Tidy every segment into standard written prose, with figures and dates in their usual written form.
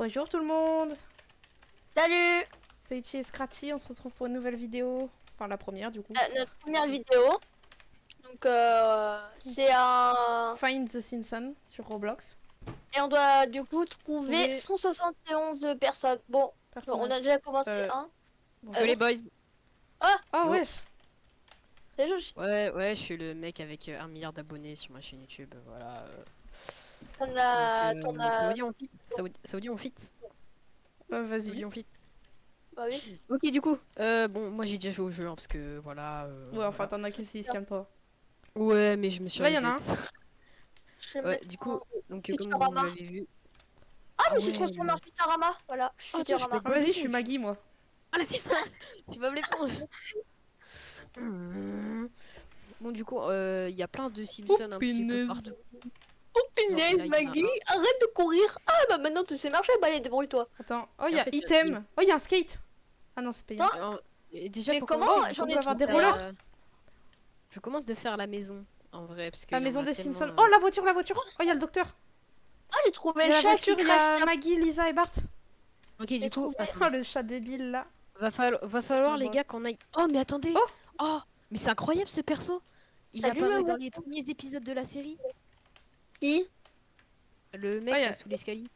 Bonjour tout le monde. Salut. C'est Itchy et Scratchy, on se retrouve pour une nouvelle vidéo. Enfin la première du coup. Notre première vidéo. Donc c'est un... Find the Simpsons sur Roblox. Et on doit du coup trouver Trouver 171 personnes. Bon, on a déjà commencé un. Bonjour les boys. Oh Yo. wesh. C'est juste. Ouais, je suis le mec avec 1 milliard d'abonnés sur ma chaîne YouTube, voilà. T'en as... Ça vous dit on fit ça vous dit on fit Ça vous Vas-y. dit on fit Bah oui. Ok, du coup, bon, moi j'ai déjà joué au jeu, hein, parce que voilà. Ouais enfin t'en as que 6, calme-toi. Ouais, mais je me suis Là, y en a reset. Je vais Ouais, mettre du coup, donc comme vous Futurama. l'avez vu. Ah, mais ouais, c'est transformé en Futurama. Voilà, je suis Oh, tiens, je Futurama. peux Ah vas-y je suis Maggie moi. Ah la putain. Tu vas me l'éponge. Bon, du coup, il y a plein de Simpsons un petit peu punaise. partout. Oh Non, là, punaise, il y en a Maggie, arrête de courir. Ah bah maintenant tu sais marcher, bah allez, débrouille-toi. Attends, oh Et y en a fait, item. Oh y a un skate. Ah non c'est payant. Non. Et déjà, Mais pour comment commencer, j'en on ai peut avoir trouvé des rollers. je commence de faire la maison, en vrai, parce que La y en maison a des tellement, Simpsons. Oh la voiture, la voiture. Oh y a le docteur. Ah, j'ai trouvé Il y a le la chat qui voiture, il y crache a sa... Maggie, Lisa et Bart. Ok, du J'ai coup, trouvé. Oh le chat débile là. va falloir les Bon. gars qu'on aille. Oh, mais attendez. Oh. Oh, mais c'est incroyable ce perso. Il Salut, apparaît le dans les premiers épisodes de la série. Qui? Le mec Oh, y a- là sous l'escalier.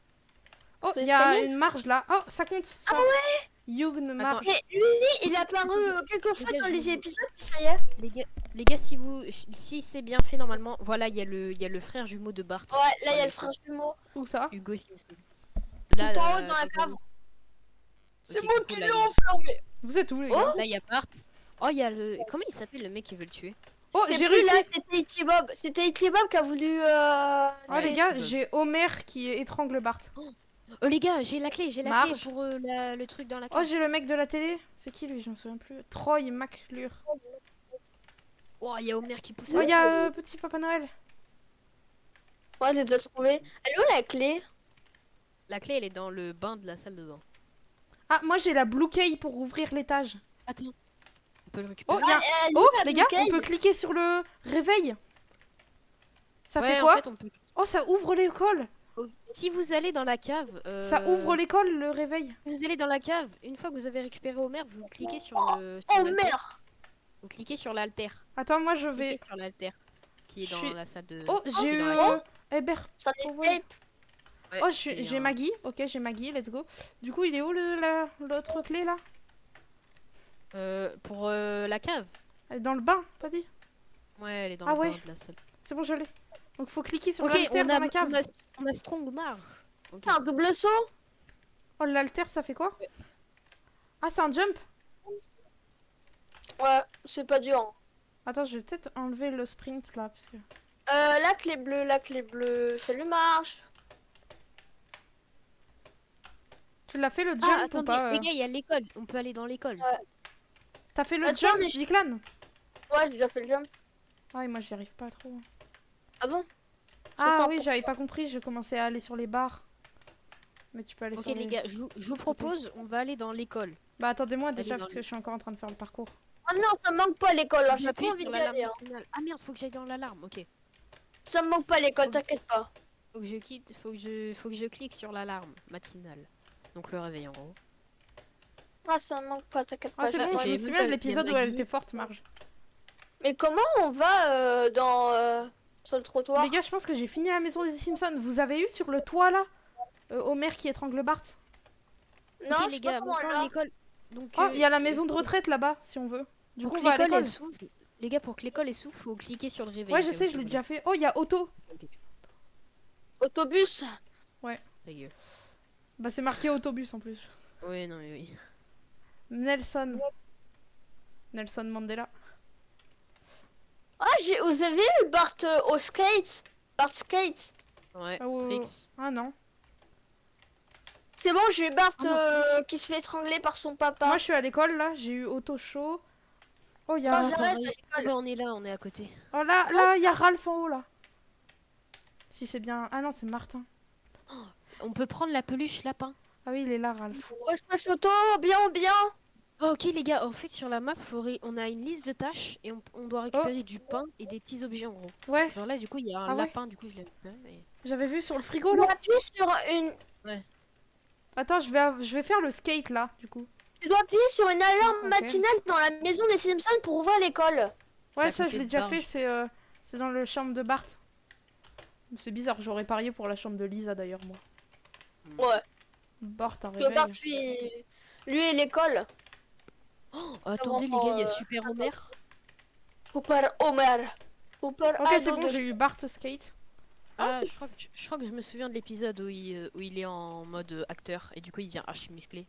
Oh Sur y a l'escalier. une marge là. Oh ça compte ça. Ah ouais. Yugn marge. Mais lui, il a apparu quelques fois gars, dans je les vous- épisodes, ça y est. Les gars, si c'est bien fait normalement, voilà, il y a le frère jumeau de Bart. Ouais, là il y a le Voilà, frère jumeau. Où ça? Hugo Simpson. Tout en haut dans la devant cave. nous. C'est Ok, moi du coup, qui là, l'ai il y a- enfermé. Vous êtes où les Oh. gars? Là, il y a Bart. Oh, il y a le. Comment il s'appelle le mec qui veut le tuer? Oh C'est j'ai plus réussi. là, c'était Itchy Bob. C'était Itchy Bob qui a voulu... Oh Ouais, les c'est gars, Bob. j'ai Homer qui étrangle Bart. Oh les gars, j'ai la clé Marge. pour le truc dans la Oh cave. j'ai le mec de la télé. C'est qui lui? Je me souviens plus. Troy McClure. Oh, il y a Homer qui pousse Oh à il y a petit Papa Noël. Ouais, j'ai déjà trouvé. Elle est où la clé? La clé, elle est dans le bain de la salle de bain. Ah moi j'ai la Blue Key pour ouvrir l'étage. Attends. On peut le Oh récupérer. y a... Elle est Oh où, la les gars, Blue on Key? peut cliquer sur le réveil. Ça Ouais, fait en quoi? fait, on peut... Oh ça ouvre l'école. Si vous allez dans la cave... Ça ouvre l'école le réveil. Vous allez dans la cave, une fois que vous avez récupéré Homer, vous cliquez sur le... Oh l'altère. merde. Vous cliquez sur l'alter. Attends moi je vais... Cliquez sur l'alter. Qui est Je dans suis- la salle de... Oh qui j'ai est eu... dans la cave. Hébert. Ça Oh, est ouais. tape. Ouais, Oh c'est j'ai un- Maggie. Ok j'ai Maggie, let's go. Du coup il est où l'autre clé là? pour la cave. Elle est dans le bain, t'as dit? Ouais, elle est dans Ah le ouais. bain de la salle. C'est bon je l'ai. Donc faut cliquer sur Ok, l'alter dans la cave. on a Strong Marge. Ok. Un double saut. Oh l'alter ça fait quoi? Ah c'est un jump? Ouais, c'est pas dur. Hein. Attends je vais peut-être enlever le sprint là parce que... La clé bleue, la clé bleue. Salut Marge. Tu l'as fait le jump Ah, ou attendez, pas les gars, il y a l'école. On peut aller dans l'école. T'as fait le Attends, jump, mais Declan? Ouais, j'ai déjà fait le jump. Ah oui moi j'y arrive pas trop. Ah bon? Ah sens oui pour- j'avais pas compris, je commençais à aller sur les barres. Mais tu peux aller Ok sur les gars, je vous propose, on va aller dans l'école. Bah attendez-moi déjà dans parce que je suis encore en train de faire le parcours. Ah non, ça me manque pas l'école. Là, j'ai J'appuie pas envie sur d'y l'alarme aller. Hein. matinale. Ah merde, faut que j'aille dans l'alarme. Ok. Ça me manque pas l'école, t'inquiète pas. Faut que je quitte, faut que je clique sur l'alarme matinale. Donc le réveil en gros. Ah, ça me manque pas, t'inquiète Ah pas. c'est je- bon, ouais. je me j'ai souviens de vu l'épisode où Maggie. elle était forte Marge. Mais comment on va sur le trottoir? Les gars je pense que j'ai fini la maison des Simpsons. Vous avez eu sur le toit là Homer qui étrangle Bart. Non, Ok je les sais pas gars, comment maintenant là. l'école. Donc Oh il y a la maison de retraite là-bas si on veut. Du pour coup que on va à l'école l'école. elle s'ouvre. Les gars, pour que l'école elle s'ouvre, faut cliquer sur le réveil. Ouais je comme sais si je l'ai vous déjà fait. Oh il y a auto. Autobus. voulez. Dégueu. Bah c'est marqué autobus en plus. Ouais non mais oui. Nelson. Nelson Mandela. Ah, vous avez vu Bart au skate? Bart skate. Ouais. Ah, ouais, Trix. Ah non. C'est bon, j'ai eu Bart Ah non. qui se fait étrangler par son papa. Moi je suis à l'école là, j'ai eu auto chaud. Oh il y Non, a... j'arrête à Pareil. l'école. Bah, on est là, on est à côté. Oh là il y a Ralph en haut là. Si c'est bien... Ah non c'est Martin. On peut prendre la peluche lapin. Ah oui il est là Ralph. Wesh, auto, bien. Oh, ok les gars, en fait sur la map, on a une liste de tâches et on doit récupérer du pain et des petits objets en gros. Ouais, Genre là du coup il y a un Ah ouais. lapin, du coup je l'ai récupéré. Mais... j'avais vu sur le frigo On là. appuie sur une... Attends, je vais faire le skate là, du coup. Tu dois appuyer sur une alarme Ok. matinale dans la maison des Simpsons pour ouvrir l'école. Ouais, à ça, côté je l'ai de déjà Barge. fait, c'est dans le chambre de Bart. C'est bizarre, j'aurais parié pour la chambre de Lisa d'ailleurs, moi. Ouais. Bart, un Tu vois, Bart, réveil. lui et l'école. Oh, attendez, les gars, il y a Super Homer. Super Homer. Super Ok, c'est ado bon, de- j'ai eu Bart skate. Ah, je crois que je me souviens de l'épisode où il est en mode acteur et du coup il devient archi musclé.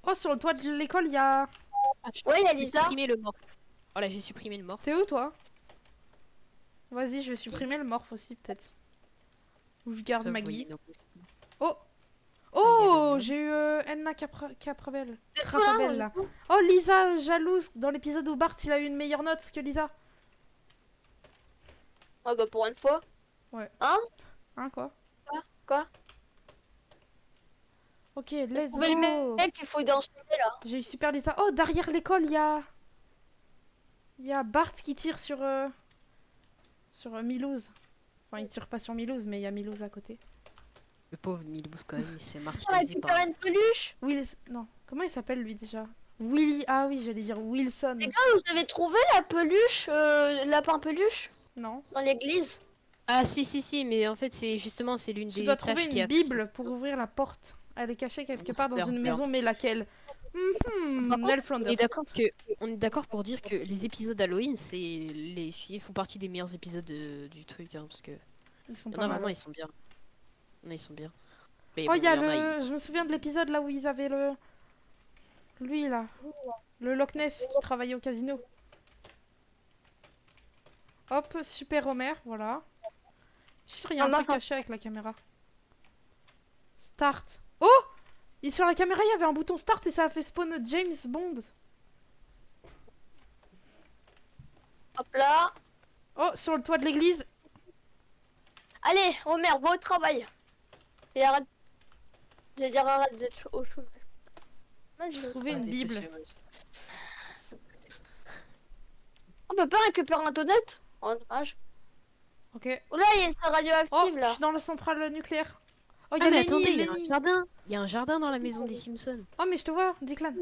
Oh, sur le toit de l'école, il y a... Ouais, il y a J'ai Lisa. supprimé le morph. Voilà, j'ai supprimé le morph. T'es où, toi? Vas-y, je vais supprimer le morph aussi, peut-être. Ou je garde Ça, vous Maggie. voyez nos costumes. Oh! Ah, il y a Oh, le j'ai eu Enna Caprabel. C'est Crapabel, là, là. Oh, Lisa, jalouse, dans l'épisode où Bart, il a eu une meilleure note que Lisa. Ah bah pour une fois. Hein, quoi? Quoi? Ok, let's Trouver le go. mec qu'il faut danser là. J'ai eu super Lisa. Oh, derrière l'école, il y a... Il y a Bart qui tire sur... sur Milouz. Enfin, il tire pas sur Milouz, mais il y a Milouz à côté. Le pauvre Milbous quand même, il s'est On martyrisé par... récupère une peluche. Non, comment il s'appelle, lui, déjà? Willy... Ah oui, j'allais dire Wilson. Les gars, vous avez trouvé la peluche, lapin peluche Non. dans l'église? Ah si, mais en fait c'est justement c'est l'une Tu des dois tâches trouver qui une a... Bible pour ouvrir la porte. Elle est cachée quelque part dans Super une merde. maison, mais laquelle? Par contre, Nell On Flanders. est d'accord on est d'accord pour dire que les épisodes Halloween ils font partie des meilleurs épisodes du truc hein, parce que Ils sont il y en pas a mal. vraiment ils sont bien. Il y en a, ils sont bien. Mais Oh, bon, il y a en a, le... Je me souviens de l'épisode là où ils avaient le... Lui, là. Le Loch Ness qui travaillait au casino. Hop, super Homer, voilà. Je suis sûr, il y a un truc caché avec la caméra. Start. Oh! Et sur la caméra, il y avait un bouton start et ça a fait spawn James Bond. Hop là. Oh, sur le toit de l'église. Allez, Homer, va au travail. Et arrête. Je vais dire arrête d'être au chou. Moi, je- Trouver une Bible. On peut pas récupérer un tonnet? Oh dommage. Ok. Oh là, il y a ça Oh, radioactive je là. suis dans la centrale nucléaire. Oh, il y Ah a mais Lenny, attendez, il y a un Lenny. jardin. Il y a un jardin dans la maison des Simpsons. Oh, mais je te vois, Declan.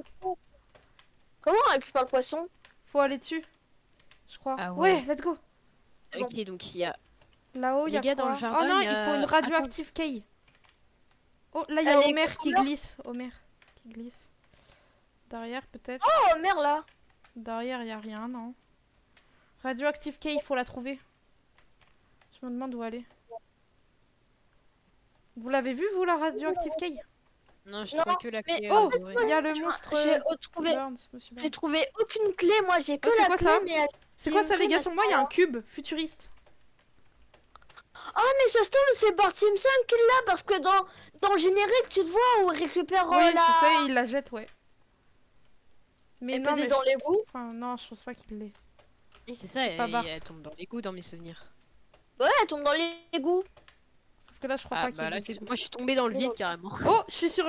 Comment on récupère le poisson? Faut aller dessus. Je crois. Ah ouais. ouais. Let's go. Ok, donc il y a... Là-haut, il y Les a gars, dans quoi? le jardin, Oh non, il y a- il faut une radioactive key. Oh, là, il y a Elle est Homer quelque qui part glisse. Homer qui glisse. Derrière, peut-être. Oh Homer là. Derrière, il y a rien, non. Radioactive key, il faut la trouver. Je me demande où elle est. Vous l'avez vu, vous, la radioactive key? Non, je Non, trouve que la mais clé... Oh, dorée. il y a le monstre J'ai trouvé, Burns, monsieur j'ai Burns. trouvé aucune clé. Moi, j'ai que Oh, c'est la quoi clé, ça mais elle- C'est quoi ça, les gars? Sur moi, il y a un cube futuriste. Ah mais ça se trouve c'est Bart Simpson qui l'a parce que dans le générique tu te vois où il récupère Oui, la... je sais, il la jette, ouais. Mais Elle non, pesait mais dans l'égout. enfin, non, je pense pas qu'il l'ait. Oui, c'est ça, pas et Bart. elle tombe dans l'égout dans mes souvenirs. Ouais, elle tombe dans l'égout. Sauf que là, je crois Ah pas qu'il bah y ait là, des égouts. moi je suis tombée dans le vide carrément. Oh, je suis sur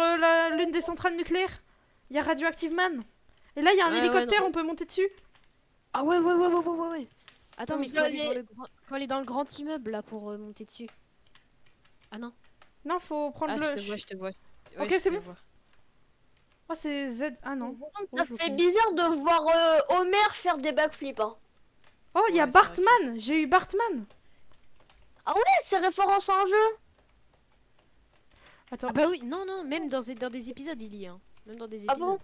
l'une des centrales nucléaires. Il y a Radioactive Man. Et là, il y a un Ouais, hélicoptère, non. on peut monter dessus. Ah ouais. Attends, mais Donc, faut aller dans le grand immeuble là pour monter dessus. Ah non. Non, faut prendre Ah, le... je te vois. Ok, je c'est te bon. vois. Oh, c'est Z... Ah non. Ça je le fait connais. bizarre de voir Homer faire des backflips. Hein. Oh, il y a Ouais, c'est vrai Bartman. J'ai eu Bartman. Ah ouais, c'est référence en jeu. Attends. Ah bah oui, non, même dans des épisodes il y a. Hein. Même dans des Ah épisodes. bon?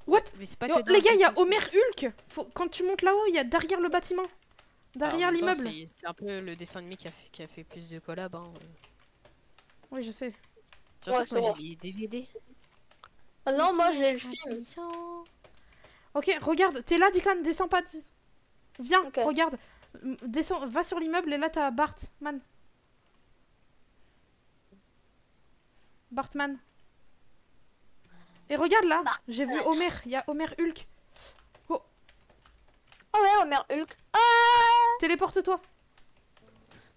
What? Mais c'est pas Yo, que dans les gars, il y a Simpsons. Homer Hulk. Quand tu montes là-haut, il y a derrière le bâtiment. Ah, en Derrière même temps, l'immeuble. C'est un peu le dessin animé qui a fait plus de collabs. Hein. Oui, je sais. Surtout Ouais, que c'est moi vrai. j'ai les DVD. Ah non, moi j'ai le film. Intelligent. Ok, regarde, t'es là, Declan, descends pas. Viens, Ok. regarde. Descends, va sur l'immeuble et là t'as Bartman. Bartman. Et regarde là, j'ai vu Homer, il y a Homer Hulk. Ah ouais, Homer Hulk. Ah, Téléporte-toi.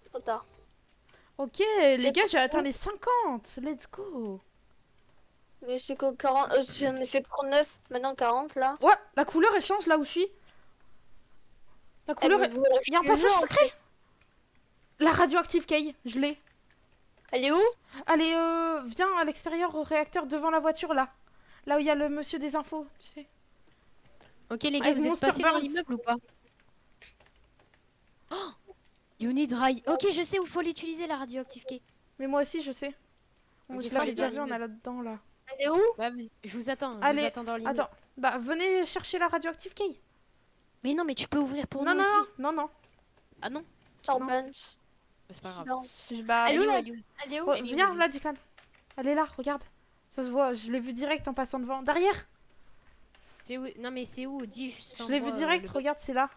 trop tard. Ok, les gars, j'ai atteint les 50. Let's go. Mais c'est que 40, j'en ai fait 39, maintenant 40 là. Ouais, la couleur elle change là où je suis. La couleur, Eh, mais il y a un je passage jure, secret. La radioactive key, je l'ai. Elle est où? Allez, viens à l'extérieur au réacteur devant la voiture là. Là où il y a le monsieur des infos, tu sais. Ok les gars, Avec vous êtes Monster passés dans Burns. l'immeuble ou pas? Oh, you need right. Ok, je sais où faut l'utiliser la radioactive key. Mais moi aussi, je sais. Ok, Je faut l'avais aller déjà dans vu, on a l'immeuble. là-dedans là. Elle est où? Ouais, je vous attends Allez, dans l'immeuble. attends. Bah, venez chercher la radioactive key. Mais non, mais tu peux ouvrir pour Non, nous non, aussi. non, non, non. Ah non, Turbuns. c'est pas grave. Bah, Elle est où, Elle est où, la- elle est où? Elle est où? oh, Elle est où, viens elle est où là, Declan. Elle est là, regarde. Ça se voit, je l'ai vu direct en passant devant. Derrière, C'est où? Non mais c'est où? Dis juste. je l'ai vu direct, regarde, c'est là.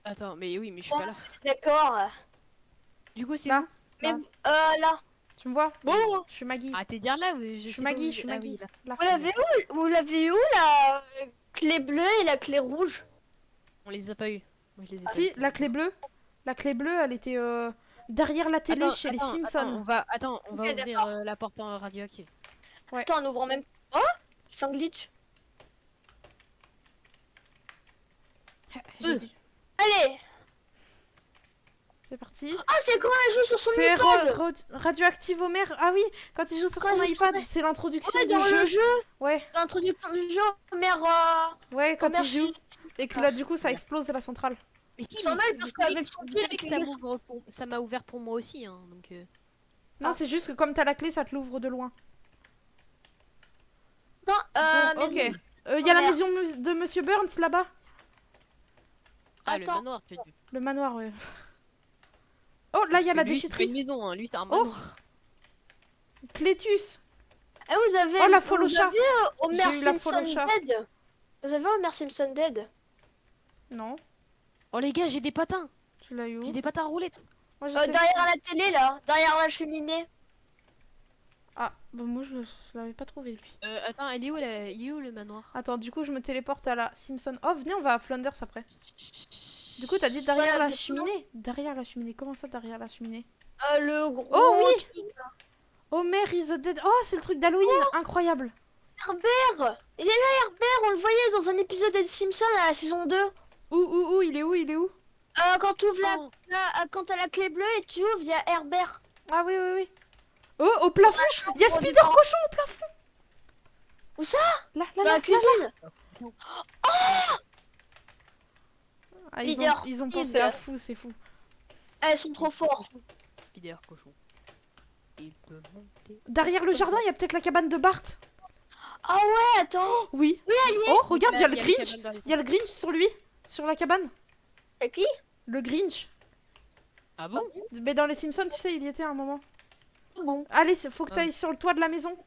Attends, mais oui, mais je suis pas là. D'accord. Du coup, c'est Là. où? Mais Là. là. Tu me vois? Bon, Je suis Maggie. Ah, t'es dire là ou je je suis sais pas Maggie, où- je suis ah Maggie. oui, là. Là. vous l'avez où la clé bleue et la clé rouge? On les a pas eu. Moi, je les ai pas Si, eu. la clé bleue. La clé bleue, elle était derrière la télé chez les Simpsons. On va Ok, ouvrir la porte en radioactive. Ouais. Attends, en ouvrant même. Oh, j'ai fait un glitch. J'ai dû- Allez. C'est parti. Ah, c'est quand elle joue sur son C'est iPad. radioactive Homer. Ah oui, quand il joue sur Quand son il joue sur iPad, le- c'est l'introduction Ouais, du dans jeu. le jeu. Ouais, Dans l'introduction du jeu, mère. ouais, quand Homer il joue. Et que là, du coup, ça Ouais. explose la centrale. Mais si, Sans mais mal, c'est- parce vous savez qu'avec que- son vous pied, savez que ça m'a ouvert pour moi aussi, hein, donc... Non, Ah. c'est juste que comme t'as la clé, ça te l'ouvre de loin. Non, Bon, mais ok. Il y a la Homer. maison de Monsieur Burns là-bas. Ah, le Attends. manoir, tu veux dire. Le manoir, ouais. Oh, là, il y a Parce la que lui, c'est pas déchetterie. une maison, hein. Lui, c'est un Oh. manoir. Clétus. Eh, vous avez. Oh, la vous Folocha. avez, Homer J'ai eu la Simpson Folocha. dead. Vous avez Homer Simpson dead. Non, Oh, les gars, j'ai des patins. tu l'as eu où? J'ai des patins à roulettes. Moi, je sais. Derrière la télé là, derrière la cheminée. Ah, bah moi, je l'avais pas trouvé, lui. Attends, il est où le manoir? Attends, du coup, je me téléporte à la Simpson. Oh, venez, on va à Flanders après. Du coup, t'as dit derrière Voilà, la exactement. cheminée? Derrière la cheminée. Comment ça, derrière la cheminée? Le gros. Oh oui. truc, Homer is dead. Oh, c'est le truc d'Halloween. Incroyable. Herbert. Il est là, Herbert. On le voyait dans un épisode des Simpsons à la saison 2. Où, il est où, il est où? Quand tu ouvres Oh. quand t'as la clé bleue et tu ouvres, il y a Herbert. Ah oui, oui, oui. Oh, au plafond. Il y a Spider Cochon au plafond. Où ça? Là, Dans là, la là. cuisine. Ah, Spider, ils ont pensé Spider. à fou, c'est fou. Elles sont trop fortes. Spider, cochon. Il peut monter. Derrière le jardin, il y a peut-être la cabane de Bart. Ah ouais, attends. Oui. Oui, elle y est. Oh, regarde, il y a le le Grinch. cabane dans les Il y a le Grinch sur lui. Sur la cabane. C'est qui? Le Grinch. Ah bon? Mais dans les Simpsons, tu sais, il y était à un moment. Bon. Allez, faut que Ah. t'ailles sur le toit de la maison.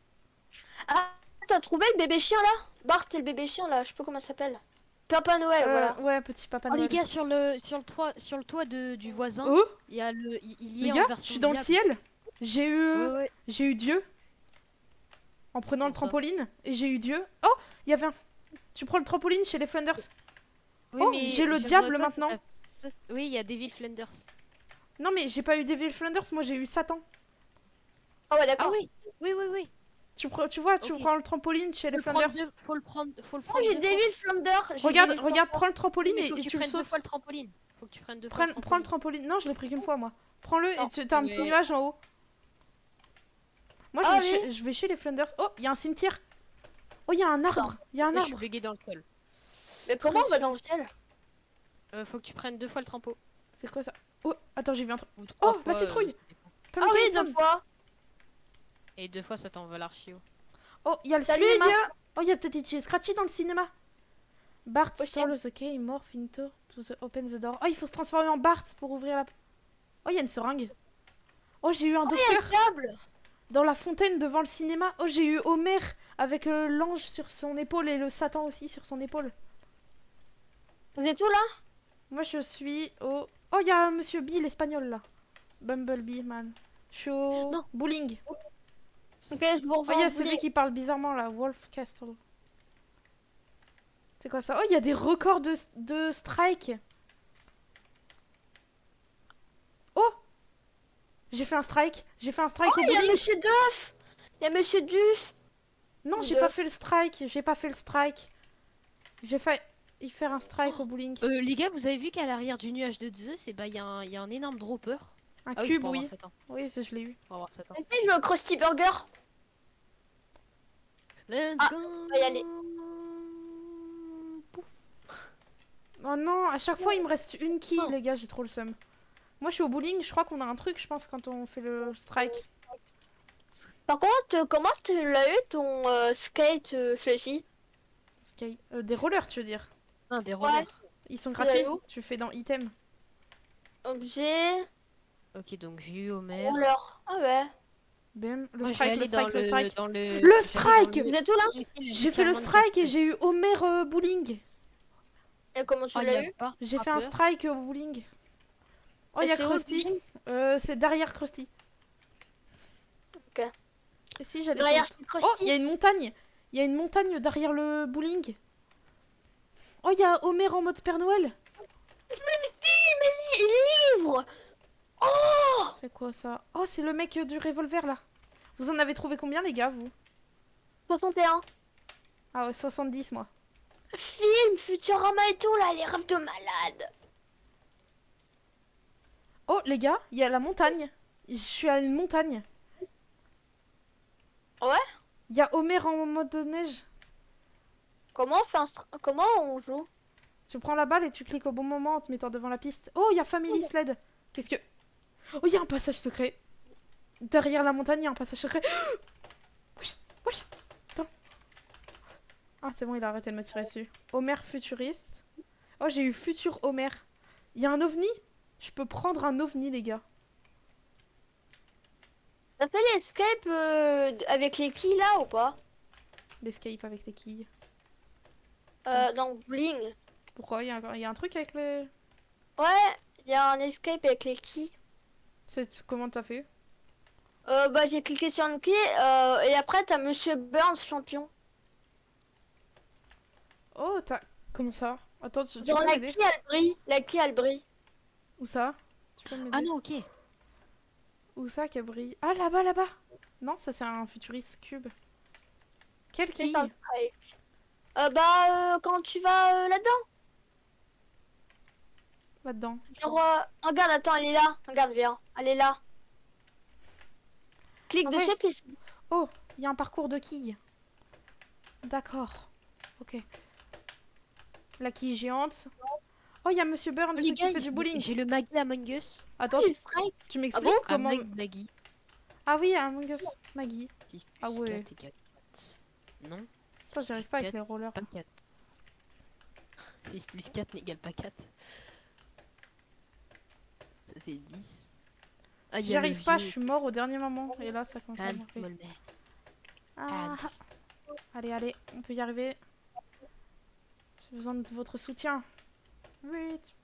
Ah, t'as trouvé le bébé chien là? Bart et le bébé chien là, je sais pas comment ça s'appelle. Papa Noël, voilà. Ouais, petit papa Oh, les Noël. gars, sur le toit du voisin, Oh, il y a il y les est en gars, version je suis dans le viable. ciel. Ouais. J'ai eu Dieu. En prenant le Comment ça trampoline. Et j'ai eu Dieu. Oh, il y avait un... Tu prends le trampoline chez les Flanders. Oui, Oh, mais j'ai le je diable vois toi, maintenant. Oui, il y a Devil Flanders. Non, mais j'ai pas eu Devil Flanders, moi j'ai eu Satan. Ah ouais, Ah d'accord. oui, oui. Tu vois, tu Ok. prends le trampoline chez les Faut le prendre Flanders. faut le prendre Oh, deux j'ai fois. David Flander. Regarde, prends le trampoline Mais et, faut que et tu tu le prennes deux sautes. fois le trampoline. Faut que tu prennes deux fois Prends le le trampoline. trampoline. Non, je l'ai pris qu'une fois, moi. Prends-le Non. et t'as un petit Mais- nuage en haut. Moi, Ah je vais chez les Flanders. Oh, il y a un cimetière. Oh, il y a un arbre. Il y a un Je suis arbre. bugué dans le sol. Mais comment on va dans le ciel? Faut que tu prennes deux fois le trampo. C'est quoi ça? Oh, attends, j'ai vu un truc. Ou trois Oh, la fois, citrouille. ça dépend. Ah oui, Pumpkin deux Sun. fois. Et deux fois, ça t'envole l'archio. Oh, il y a le Salut cinéma. Dieu. Oh, il y a peut-être Itchy et Scratchy dans le cinéma. Bart Possible. stole the key, morph into to the open the door. Oh, il faut se transformer en Bart pour ouvrir la... Oh, il y a une seringue. Oh, j'ai eu un docteur Diable. dans la fontaine devant le cinéma. Oh, j'ai eu Homer avec l'ange sur son épaule et le Satan aussi sur son épaule. Vous êtes où là? Moi, je suis au... Oh, il y a Monsieur B, l'espagnol, là. Bumblebee, man. Je suis au... Non. Bowling. Ok, je vous Oh, revois. il y a en celui bowling. qui parle bizarrement, là. Wolf Castle. C'est quoi ça? Oh, il y a des records de strike. Oh! J'ai fait un strike. J'ai fait un strike Oh, au il y a bowling. Monsieur Duff. Il y a Monsieur Duff. Non, j'ai de- pas fait le strike. J'ai pas fait le strike. J'ai fait y faire un strike au bowling. Les gars, vous avez vu qu'à l'arrière du nuage de Zeus, il y a un énorme dropper. Un Ah oui, c'est cube, pour avoir oui. 7 ans. Oui, ça, je l'ai eu. Pour avoir 7 ans. Est-ce que je veux au Krusty Burger? Let's Ah, go. on va y aller. Pouf. Oh non, à chaque fois, il me reste une quille, Oh. les gars, j'ai trop le seum. Moi, je suis au bowling, je crois qu'on a un truc, je pense, quand on fait le strike. Par contre, comment tu l'as eu ton skate, Fluffy? Des rollers, tu veux dire. Non, des Ouais, rollers. Ils sont tu l'as gratuits, eu où? tu fais dans item. Objet, Ok, donc j'ai eu Homer. roller. Ah ouais. Bam, le Moi, je vais strike, le aller strike, le strike. dans le... Le je vais aller dans strike Vous êtes où là? J'ai fait le strike et j'ai eu Homer bowling. Et comment tu Oh, il y l'as a eu? Bart J'ai fait un Frappeur. strike au bowling. Oh, il Et y a c'est où, Krusty. le C'est derrière Krusty. Ok. Et si j'allais Derrière sur le- chez Oh, Krusty. il y a une montagne. Il y a une montagne derrière le bowling. Oh, il y a Homer en mode Père Noël. Livre. Oh, C'est quoi ça? Oh, c'est le mec du revolver là. Vous en avez trouvé combien, les gars, vous? 61. Ah ouais, 70 moi. Film, Futurama et tout là, les rêves de malade. Oh, les gars, il y a la montagne. Je suis à une montagne. Ouais. Il y a Homer en mode neige. Comment on fait comment on joue? Tu prends la balle et tu cliques au bon moment en te mettant devant la piste. Oh, il y a Family Sled. Qu'est-ce que... Oh, il y a un passage secret. Derrière la montagne, il y a un passage secret. Wesh, wesh. Attends. Ah, c'est bon, il a arrêté de me tirer dessus. Homer futuriste. Oh, j'ai eu futur Homer. Il y a un ovni? Je peux prendre un ovni, les gars. T'as fait l'escape avec les quilles là ou pas? L'escape avec les quilles. Dans Bling. Pourquoi? Il y a un truc avec les... Ouais, il y a un escape avec les quilles. Comment t'as fait? Bah j'ai cliqué sur une quille et après t'as Monsieur Burns champion. Oh, t'as... Comment ça? Attends, tu Dans peux la m'aider? quille elle brille. La quille elle brille. Où ça? Tu peux m'aider? Ah non, ok. Où ça qu'elle brille? Ah, là-bas, là-bas! Non, ça c'est un futuriste cube. Quelle C'est quille? un strike. Quand tu vas là-dedans. Là-dedans. Genre, regarde, attends, elle est là. Regarde, viens. Elle est là. Clique Ah dessus ouais. puis... Oh, il y a un parcours de quilles. D'accord. Ok. La quille géante. Oh, il y a Monsieur Burns Les qui gars, fait du bowling. j'ai le Maggie Among Us. Attends, le strike. tu m'expliques Ah bon comment... Maggie. Ah oui, Among Us. Maggie. 6 plus Ah ouais. 4 égale 4. Non. Ça, 6 j'arrive plus pas avec 4 les rollers. Pas 4. 6 plus 4 n'égale pas 4. Ça fait 10. Ah, J'y arrive pas, je suis mort au dernier moment. Et là, ça commence à Hans manquer. Molmer. Ah. Hans. Allez, allez, on peut y arriver. J'ai besoin de votre soutien. Vite.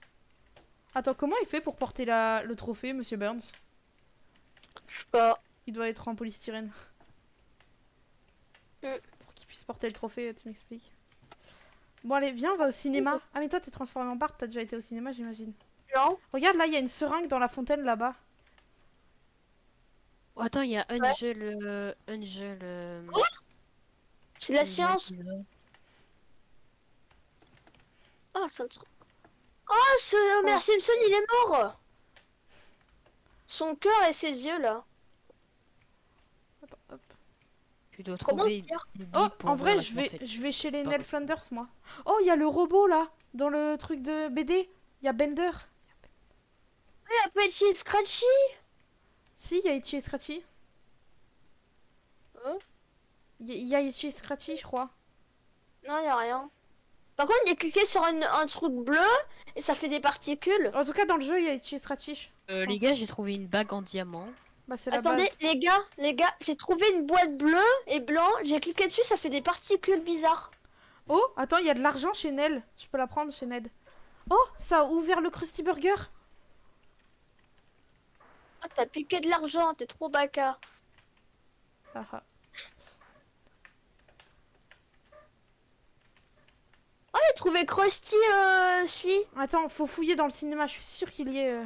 Attends, comment il fait pour porter le trophée, Monsieur Burns? Je sais pas. Il doit être en polystyrène. Mm. Pour qu'il puisse porter le trophée, tu m'expliques. Bon, allez, viens, on va au cinéma. Ah, mais toi, t'es transformé en Bart, t'as déjà été au cinéma, j'imagine. Non. Regarde, là, il y a une seringue dans la fontaine, là-bas. Oh, attends, il y a Angel. C'est de la Angel science. Pizza. Oh, c'est un truc. Oh, ce Homer Simpson, il est mort. Son cœur et ses yeux là. Attends, hop. Tu dois Comment trouver dire? une Oh, bille pour en ouvrir vrai, la je fontaine. vais chez les Pardon. Ned Flanders, moi. Oh, il y a le robot, là, dans le truc de BD. Il y a Bender. Oui, elle peut être chez Scratchy. Si, il y a Itchy et Scratchy. Hein? Il y a Itchy et Scratchy, je crois. Non, y a rien. Par contre, j'ai cliqué sur un truc bleu et ça fait des particules. En tout cas, dans le jeu, il y a Itchy et Scratchy. Les gars, j'ai trouvé une bague en diamant. Bah, c'est la Attendez, base. les gars, j'ai trouvé une boîte bleue et blanc. J'ai cliqué dessus, ça fait des particules bizarres. Oh, attends, il y a de l'argent chez Nell. Je peux la prendre chez Ned. Oh, ça a ouvert le Krusty Burger. Ah, t'as piqué de l'argent, t'es trop bâcard. Ah, ah. Oh, j'ai trouvé Krusty, suis. Attends, faut fouiller dans le cinéma. Je suis sûre qu'il y est...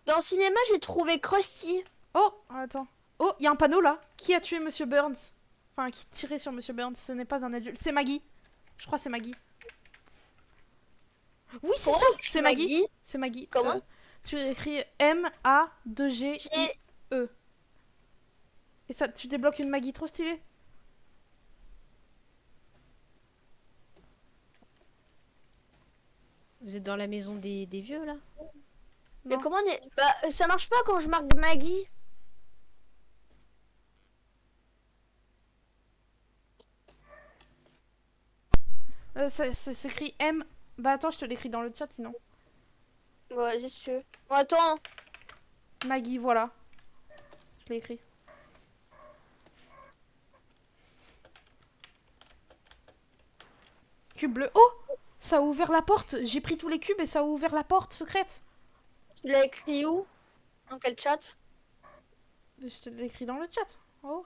Dans le cinéma, j'ai trouvé Krusty. Oh, attends. Oh, il y a un panneau là. Qui a tué Monsieur Burns? Enfin, qui tirait sur Monsieur Burns. Ce n'est pas un adulte. C'est Maggie. Je crois que c'est Maggie. Oui, c'est Comment ça. tu C'est m'as Maggie. dit C'est Maggie. Comment Tu écris M-A-2-G-I-E. J'ai... Et ça, tu débloques une Maggie trop stylée. Vous êtes dans la maison des vieux là? Mais Non. comment on est... Bah, ça marche pas quand je marque Maggie. Ça s'écrit M. Bah attends, je te l'écris dans le chat sinon. Bon, vas-y, si tu veux. Bon, attends. Maggie, voilà. Je l'ai écrit. Cube bleu. Oh! Ça a ouvert la porte. J'ai pris tous les cubes et ça a ouvert la porte secrète. Tu l'as écrit où? Dans quel chat? Je te l'ai écrit dans le chat. Oh.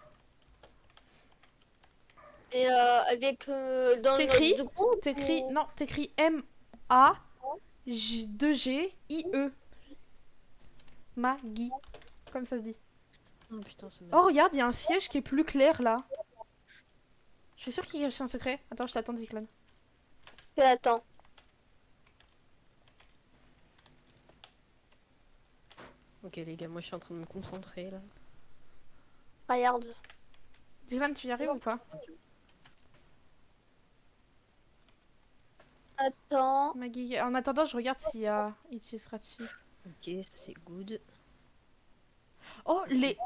Et avec... dans T'écris, notre groupe T'écris. ou- Non, t'écris M-A-2-G-I-E. Maggie. Comme ça se dit. Oh putain, ça Oh, regarde, il y a un siège qui est plus clair là. Je suis sûre qu'il cache un secret. Attends, je t'attends, Declan. Et attends. Ok les gars, moi je suis en train de me concentrer là. Regarde. Declan, tu y arrives ou pas? Attends. Maggie. En attendant, je regarde s'il y a Itchy Scratchy. Ok, ça c'est good. Oh, les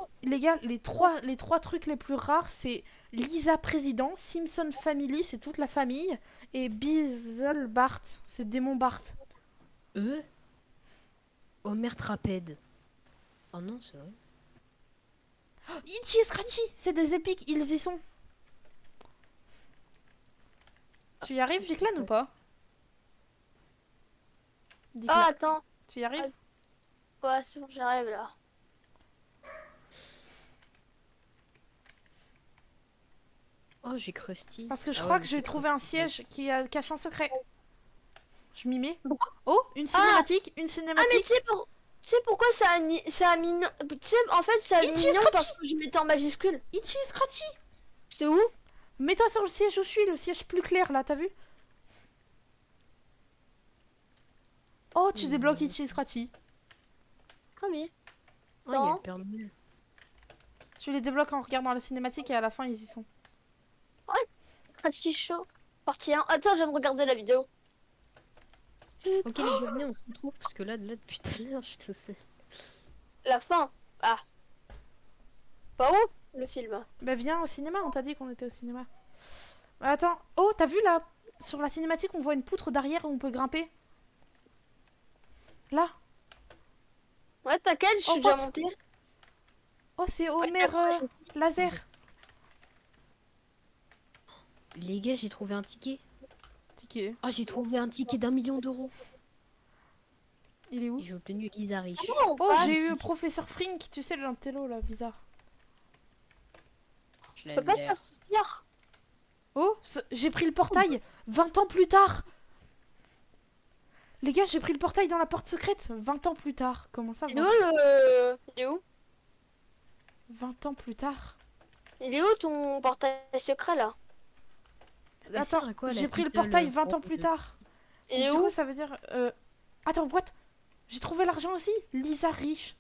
gars, les trois trucs les plus rares, c'est Lisa Président, Simpson Family, c'est toute la famille, et Beelzebub Bart, c'est Démon Bart. Homer Trapède. Oh non, c'est vrai. Oh, Itchy et Scratchy, c'est des épiques, ils y sont. Tu y arrives, Declan, ou pas? Declan, Ah, attends. tu y arrives? Ouais, c'est bon, j'arrive là. Oh, j'ai Krusty. Parce que je Ah crois ouais, que mais j'ai c'est trouvé un Krusty. siège qui cache un secret. Je m'y mets. Pourquoi? Oh, une cinématique, une Ah, mais cinématique. tu sais pourquoi ça a mis... Tu sais, en fait, ça a mis Itchy non Scratchy. parce que je mettais en majuscule. Itchy et Scratchy. C'est où? Mets-toi sur le siège où je suis, le siège plus clair là, t'as vu? Oh, tu débloques Itchy et Scratchy. Ah oui. Oh, il y a Non. le Père Noël. Tu les débloques en regardant la cinématique et à la fin ils y sont. Scratchy Show. Partie 1. Attends, je viens de regarder la vidéo. Ok les gars, venez, on se retrouve parce que là depuis tout à l'heure, je te sais. La fin. Ah. Pas où le film? Bah viens au cinéma, on t'a dit qu'on était au cinéma. Attends, oh t'as vu là? Sur la cinématique on voit une poutre d'arrière où on peut grimper. Là. Ouais, t'inquiète, je suis Oh, déjà pote. montée. Oh c'est Ouais, Homer après, laser. Les gars, j'ai trouvé un ticket. Ticket. Oh, j'ai trouvé un ticket d'1 million d'euros. Il est où? Et j'ai obtenu Lisa Rich. on Oh passe. j'ai eu professeur Frink, tu sais l'intello là, bizarre. Je On peut pas l'admire. sortir. Oh, j'ai pris le portail 20 ans plus tard. Les gars, j'ai pris le portail dans la porte secrète 20 ans plus tard. Comment ça Il est où 20... le... Il est où? 20 ans plus tard. Il est où ton portail secret là? Elle sert Attends, à quoi, la j'ai pris le Little portail 20 ans Brown plus de- tard. Il est Du où? coup, ça veut dire... Attends, what? J'ai trouvé l'argent aussi. Lisa riche.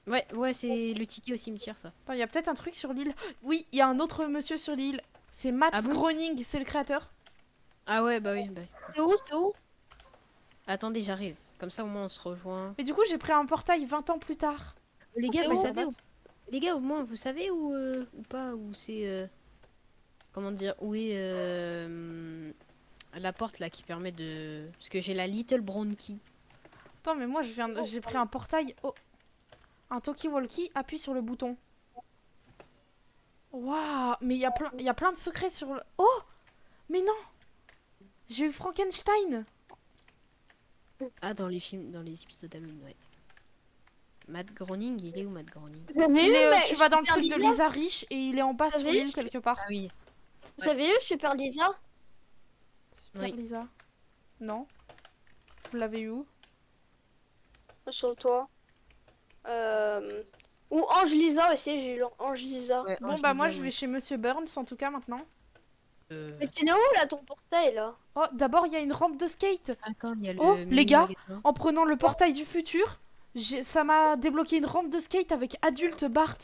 Ouais, c'est le ticket au cimetière, ça. Attends, il y a peut-être un truc sur l'île. Oui, il y a un autre monsieur sur l'île. C'est Matt Ah bon Groening, c'est le créateur. Ah ouais, bah oui, bah oui. C'est où? C'est où? Attendez, j'arrive. Comme ça, au moins, on se rejoint. Mais du coup, j'ai pris un portail 20 ans plus tard. Les gars, C'est vous où, savez Matt où... Les gars, au moins, vous savez où pas, où c'est... Comment dire, où est la porte, là, qui permet de... Parce que j'ai la Little Brown Key. Attends, mais moi, j'ai pris un portail... Oh. Un talkie-walkie, appuie sur le bouton. Waouh, mais il y a plein de secrets sur le... Oh. Mais non. J'ai eu Frankenstein. Ah, dans les films, dans les épisodes d'Halloween, ouais. Matt Groening, il est où, Matt Groening? Vous avez Il vu, est, mais tu vas dans le Super truc de Lisa? Lisa riche et il est en bas Ah sur oui, l'île quelque part. Ah oui. Vous avez vu Super Lisa? Super Oui. Lisa. Non. Vous l'avez eu où? Sur le toit. Ou Ange Lisa aussi, j'ai eu Ange Lisa. Ouais, Bon Ange bah moi Lisa, je ouais. vais chez Monsieur Burns en tout cas maintenant. Mais tu es où là ton portail là? Oh, d'abord, il y a une rampe de skate. Attends, il y a le Oh, les gars, mini-magasin. en prenant le portail du futur, ça m'a débloqué une rampe de skate avec adulte Bart.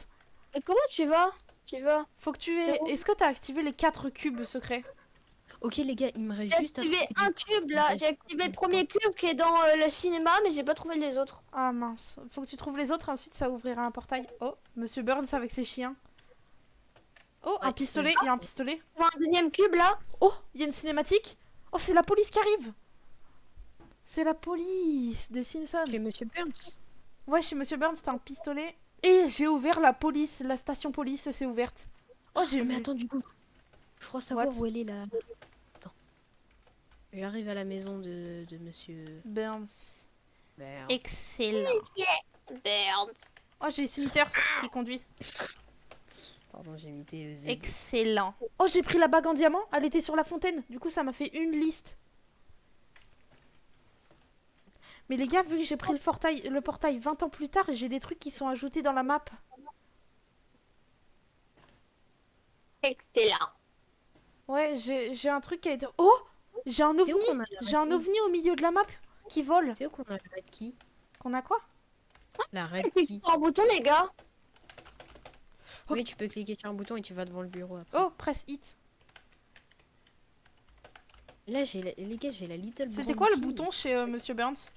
Mais comment tu vas? Tu vas? Faut que tu C'est aies... où? Est-ce que t'as activé les 4 cubes secrets? Ok les gars, il me reste J'ai juste à activé trouver un des- cube là, j'ai activé le premier cube qui est dans le cinéma, mais j'ai pas trouvé les autres. Ah mince, faut que tu trouves les autres et ensuite ça ouvrira un portail. Oh, Monsieur Burns avec ses chiens. Oh, un Ouais, pistolet, il y a un pistolet. Tu vois un deuxième cube là? Oh, il y a une cinématique. Oh, c'est la police qui arrive. C'est la police des Simpsons. Chez Monsieur Burns. Ouais, chez Monsieur Burns, t'as un pistolet. Et j'ai ouvert la police, la station police, et c'est ouverte. Oh, j'ai Mais vu. attends, du coup, je crois savoir What? où elle est là. Attends. J'arrive à la maison de Monsieur Burns. Burns. Excellent. Merde. Oh, j'ai Smithers qui conduit. Pardon, j'ai imité Z. Excellent. Oh, j'ai pris la bague en diamant. Elle était sur la fontaine. Du coup, ça m'a fait une liste. Mais les gars, vu que j'ai pris le portail 20 ans plus tard, et j'ai des trucs qui sont ajoutés dans la map. Excellent. Ouais, j'ai un truc qui a été... Oh, j'ai un C'est où ovni. qu'on a la J'ai un red key ovni au milieu de la map qui vole. C'est où qu'on a la red key? Qu'on a quoi? La red Cliquez key. sur un bouton les gars. Oh. Oui, tu peux cliquer sur un bouton et tu vas devant le bureau après. Oh, press hit. Là, les gars, j'ai la Little C'était Brown quoi le Key. bouton chez Monsieur Burns?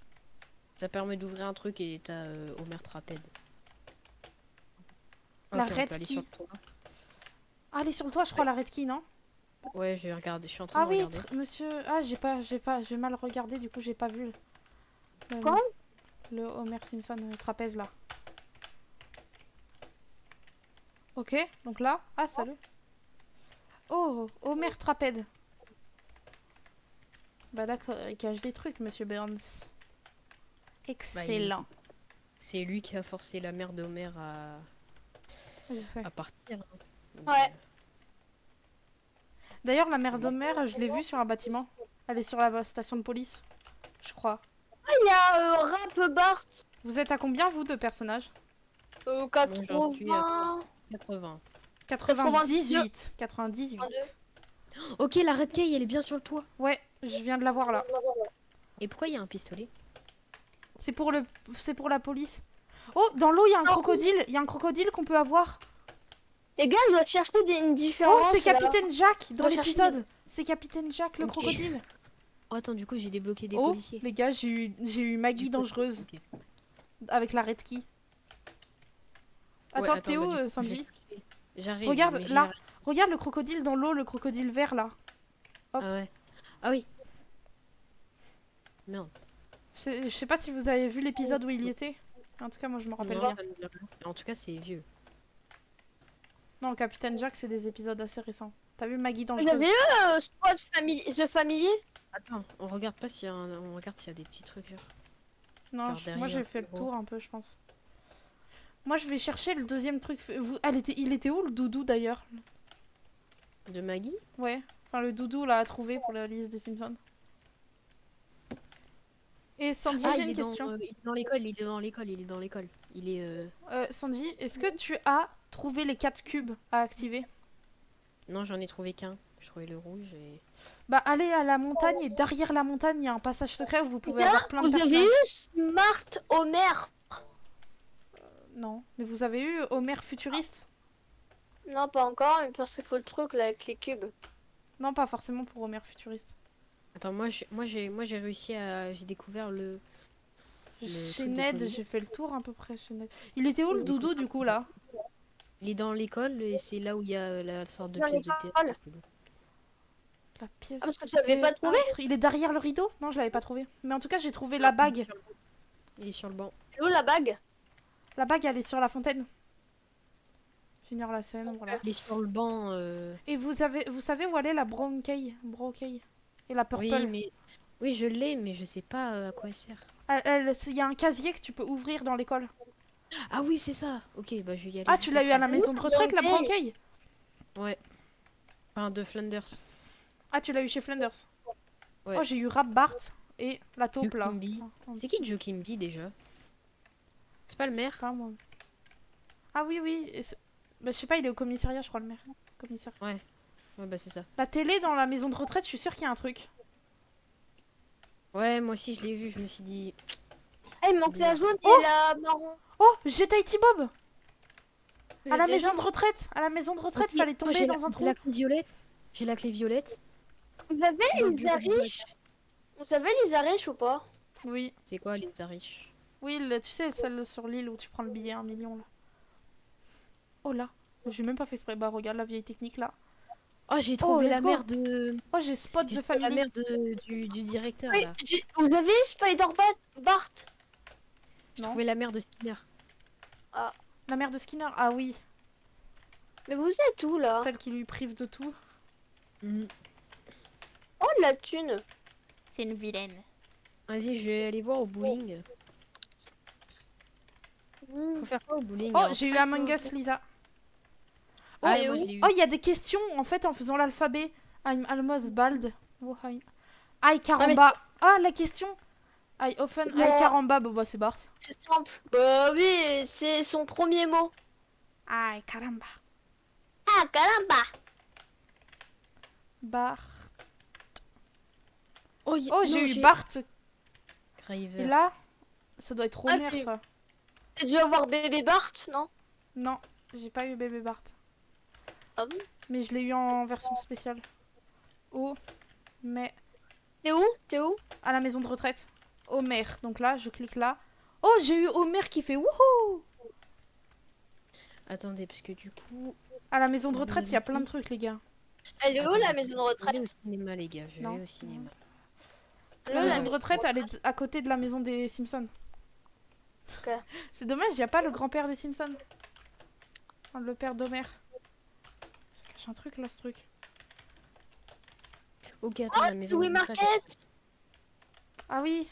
Ça permet d'ouvrir un truc et t'as Homer Traped. La Ok, on red peut aller key. sur le toit. Ah, elle est sur le toit, je crois, la red key, non? Ouais, je vais regarder. Je suis en train Ah de oui, regarder. monsieur... Ah, j'ai mal regardé, du coup, j'ai pas vu. Quoi? Le Homer Simpson trapèze, là. Ok, donc là... Ah, salut. Oh, Homer trapède. Bah d'accord, il cache des trucs, monsieur Burns. Excellent. C'est lui qui a forcé la mère d'Homer Je sais. à partir. Hein. Donc, Ouais. D'ailleurs, la mère d'Homer, je l'ai vue sur un bâtiment. Elle est sur la station de police, je crois. Ah, il y a Rap Bart. Vous êtes à combien, vous, de personnages? Aujourd'hui, à 80. 80. 98. 98. 22. Ok, la red key, elle est bien sur le toit. Ouais, je viens de la voir, là. Et pourquoi il y a un pistolet? C'est pour la police. Oh, dans l'eau, il y a un crocodile. Il y a un crocodile qu'on peut avoir. Les gars, je dois chercher une Oh, différence. c'est Capitaine Jack dans On va chercher l'épisode. C'est Capitaine Jack, le Ok. crocodile. Oh, attends, du coup, j'ai débloqué des Oh, policiers. les gars, j'ai eu Maggie dangereuse Ok. avec la red key. Ouais, Attends, t'es bah, où, du coup, Sandy? J'arrive. Regarde, mais j'ai là. la- Regarde le crocodile dans l'eau, le crocodile vert, là. Hop. Ah ouais. Ah oui. Merde. Je sais pas si vous avez vu l'épisode où il y était. En tout cas, moi, je me rappelle Non, bien. ça me dit rien. En tout cas, c'est vieux. Non, le Capitaine Jack, c'est des épisodes assez récents. T'as vu Maggie Vous dangereuse? avez vu The Family? Attends, on regarde pas s'il y a on regarde s'il y a des petits trucs. Non, genre moi, j'ai derrière fait le le bureau. tour un peu, je pense. Moi, je vais chercher le deuxième truc. Il était où, le doudou, d'ailleurs? De Maggie? Ouais, enfin le doudou là à trouver pour la liste des Simpsons. Et Sandy, j'ai il une est question. il est dans l'école, il est dans l'école, il est dans l'école. Il est Sandy, est-ce que tu as trouvé les 4 cubes à activer? Non, j'en ai trouvé qu'un. Je trouvais le rouge et Bah allez à la montagne et derrière la montagne, il y a un passage secret où vous pouvez Là, avoir plein de vous avez personnages. eu Smart Homer? Non, mais vous avez eu Homer futuriste? Non, pas encore, mais parce qu'il faut le truc là avec les cubes. Non, pas forcément pour Homer futuriste. Attends, moi j'ai réussi à j'ai découvert le Chez truc de Ned, police. j'ai fait le tour à peu près chez Ned. Il était où le doudou du coup là? Il est dans l'école et c'est là où il y a la sorte de Dans pièce de l'école. théâtre. La pièce. Ah, parce que de tu l'avais pas trouvé? théâtre. Il est derrière le rideau? Non, je l'avais pas trouvé. Mais en tout cas, j'ai trouvé la bague. Il est sur le banc. C'est où la bague? La bague, elle est sur la fontaine. Finir la scène, voilà. Il est sur le banc. Et vous savez où elle est la brown key? Et la purple. Oui, mais oui, je l'ai, mais je sais pas à quoi elle sert. Il y a un casier que tu peux ouvrir dans l'école. Ah oui, c'est ça. Ok, bah je vais y aller. Ah, juste tu l'as eu à la après. maison de retraite, la brown key? Ouais. Enfin, de Flanders. Ah, tu l'as eu chez Flanders. Ouais. Oh, j'ai eu Rap Bart et la taupe là. Kimby. Ah, C'est qui Joe Kimby déjà? C'est pas le maire? pas moi. Ah oui, oui. Bah, je sais pas, il est au commissariat, je crois, le maire. Commissaire. Ouais. Ouais, bah c'est ça. La télé dans la maison de retraite, je suis sûre qu'il y a un truc. Ouais, moi aussi je l'ai vu, je me suis dit. Ah, il C'est manque la bizarre. jaune Oh et la marron. Oh, j'ai Tahiti Bob. À J'ai la déjà maison de retraite. À la maison de retraite, Ok, fallait oh, tomber dans un j'ai trou. la clé violette. J'ai la clé violette. Vous avez Je suis dans le les bureau du ariches? directeur. Vous savez les ariches ou pas? Oui. C'est quoi les ariches? Oui, tu sais, celle sur l'île où tu prends le billet 1 million là. Oh là. J'ai même pas fait exprès. Bah regarde la vieille technique là. Oh, j'ai Oh, trouvé let's la go. mère de. Oh, j'ai spot J'ai the trouvé la family. mère du directeur Oui, là. vous avez Bart? J'ai Non. trouvé la mère de Skinner. Ah, La mère de Skinner. Ah oui. mais vous êtes où là? Celle qui lui prive de tout. Mhm. Oh, de la thune. C'est une vilaine. Vas-y, je vais aller voir au bowling. Hmm. Faut faire quoi au bowling? Oh, Un j'ai eu track, Among un Us, truc. Lisa. Ah, Et moi où? je l'ai eu. Oh, il y a des questions en fait en faisant l'alphabet. I'm almost bald. Oh, hi. Aïe, caramba. Ah, la question. I often. Aïe, Bon, caramba. Bon, bah, c'est Bart. c'est simple. Bah oui, c'est son premier mot. Aïe, caramba. Ah, caramba. Bart. Oh, Oh, non, j'ai eu Bart. Graver. Et là, ça doit être Ah, Homer, ça. t'as dû avoir bébé Bart, non? Non, j'ai pas eu bébé Bart. Ah bon? Mais je l'ai eu en version spéciale. Oh, mais T'es où? T'es où? à la maison de retraite. Homer. Donc là, je clique là. Oh, j'ai eu Homer qui fait wouhou. Attendez, parce que du coup. À la maison de Vous retraite, il y avez a plein de dit- trucs, les gars. Elle est où Attendez, la maison de je vais retraite? au cinéma, les gars. Je Non. vais au cinéma. Elle est La où, maison de retraite, elle est à côté de la maison des Simpsons. Ok. C'est dommage, il n'y a pas le grand-père des Simpsons. Enfin, le père d'Homer. Ça cache un truc, là, ce truc. Ok, attends, la C'est maison Oui de retraite. Market? Ah oui.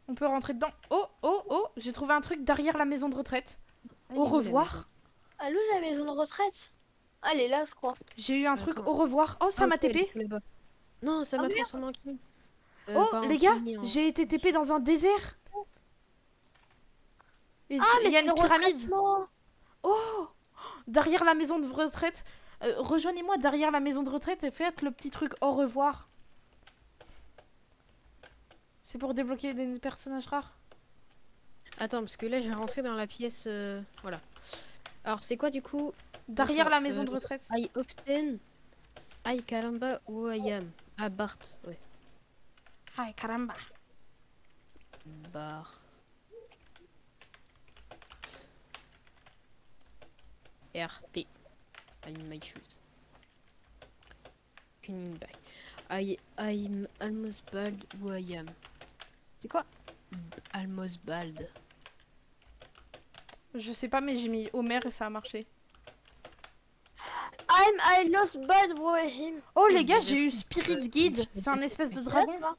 On peut rentrer dedans. Oh, oh, oh. J'ai trouvé un truc derrière la maison de retraite. Elle est Au où, la revoir. Elle est où la maison de retraite? Ah, elle est là, je crois. J'ai eu un truc. Attends. Au revoir. Oh, ça Ah, m'a ok, elle est TP. tout là-bas. Non, ça Ah m'a merde. transformé en Kimi. Oh, Pas en les gars, Kimi, en- j'ai été TP dans un désert. Et Ah, il mais y a c'est une le pyramide. retraitement. Oh, derrière la maison de retraite. Rejoignez-moi derrière la maison de retraite et faites le petit truc au revoir. C'est pour débloquer des personnages rares. Attends, parce que là, je vais rentrer dans la pièce. Voilà. Alors, c'est quoi du coup? Derrière Attends, la maison de retraite. I often. I caramba où I am. Ah, Bart. Ouais. Ay, caramba. Bart. RT. In my shoes. Pinning back. I'm almost bald où I am. C'est quoi? Almost bald. Je sais pas, mais j'ai mis Homer et ça a marché. I lost bad with him. Oh, C'est les gars, déjà j'ai eu fait. Spirit Guide. C'est un espèce de dragon. Là,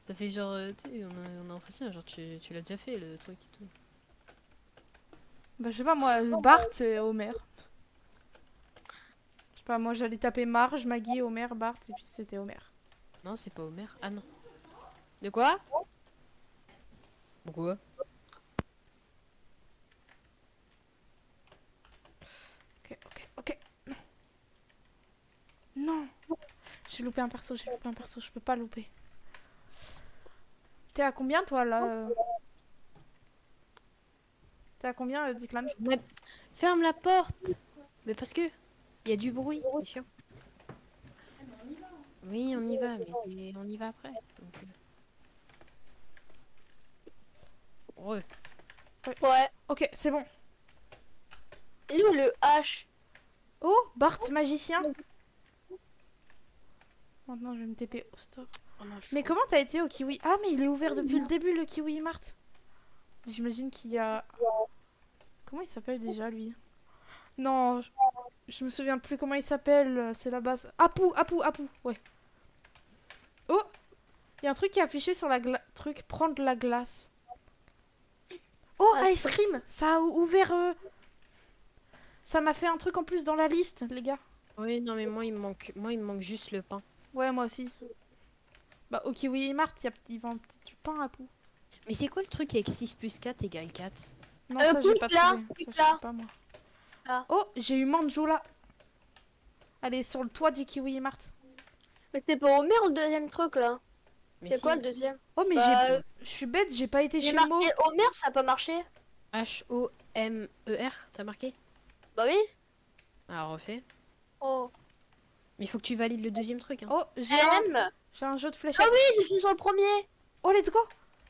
Ça fait genre, tu sais, on a l'impression, genre, tu l'as déjà fait le truc et tout. Bah, je sais pas, moi, Bart et Homer. Je sais pas, moi, j'allais taper Marge, Maggie, Homer, Bart, et puis c'était Homer. Non, c'est pas Homer. Ah non. De quoi? Pourquoi? Ok, ok, ok. Non. J'ai loupé un perso, je peux pas louper. T'es à combien, toi, là T'es à combien, Declan? Mais ferme la porte! Mais parce que il y a du bruit, c'est chiant. Oui, on y va, mais on y va après. Donc, ouais. ouais. Ok, c'est bon. Il est où le H? Oh, Bart, magicien. Maintenant, je vais me TP au store. Oh non, je Mais crois- comment t'as été au Kiwi? Ah, mais il est ouvert depuis le début, le Kiwi Mart. J'imagine qu'il y a... Comment il s'appelle déjà, lui? Non, je me souviens plus comment il s'appelle. C'est la base. Apu, Apu, Apu, ouais. Oh, il y a un truc qui est affiché sur la truc, prendre la glace. Oh, Ice Cream, ça a ouvert... Ça m'a fait un truc en plus dans la liste, les gars. Oui, non, mais moi il me manque juste le pain. Ouais, moi aussi. Bah, au Kiwi Mart, ils vendent du pain à Apu. Mais c'est quoi le truc avec 6 plus 4 égale 4? Non, ça, j'ai clique pas là, trouvé. Ça, clique je là. sais pas, moi. Là. Oh, j'ai eu Manjula. Elle est sur le toit du Kiwi Mart. Mais c'est pas Homer le deuxième truc là. Mais C'est si. quoi le deuxième? Oh, mais Bah, je suis bête, j'ai pas été j'ai chez Mo. marqué Homer, ça a pas marché. Homer, t'as marqué? Bah oui. Ah, refais. Oh. Mais il faut que tu valides le deuxième truc. Hein. Oh, M. j'ai un jeu de fléchettes. Ah oui, j'ai fait sur le premier. Oh, let's go.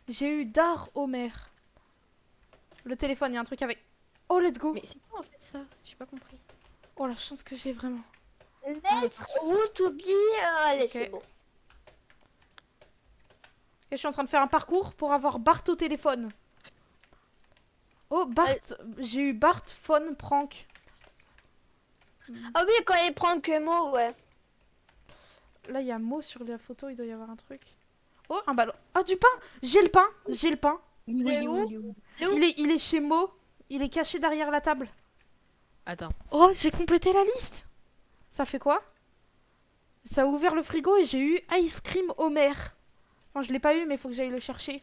J'ai eu Dar Homer. Le téléphone, il y a un truc avec. Oh, let's go. Mais c'est quoi en fait ça? J'ai pas compris. Oh, la chance que j'ai vraiment. Let's go to be. Allez, Ok. c'est bon. Et je suis en train de faire un parcours pour avoir Bart au téléphone. Oh, Bart. J'ai eu Bart phone prank. Ah oui, quand il prend que mot, ouais. Là, il y a Mo sur la photo, il doit y avoir un truc. Oh, un ballon. Ah, du pain. J'ai le pain. J'ai le pain. Il est où où? Il est chez Mo. Il est caché derrière la table. Attends. Oh, j'ai complété la liste. Ça fait quoi? Ça a ouvert le frigo et j'ai eu Ice Cream Homer. Enfin, je l'ai pas eu, mais il faut que j'aille le chercher.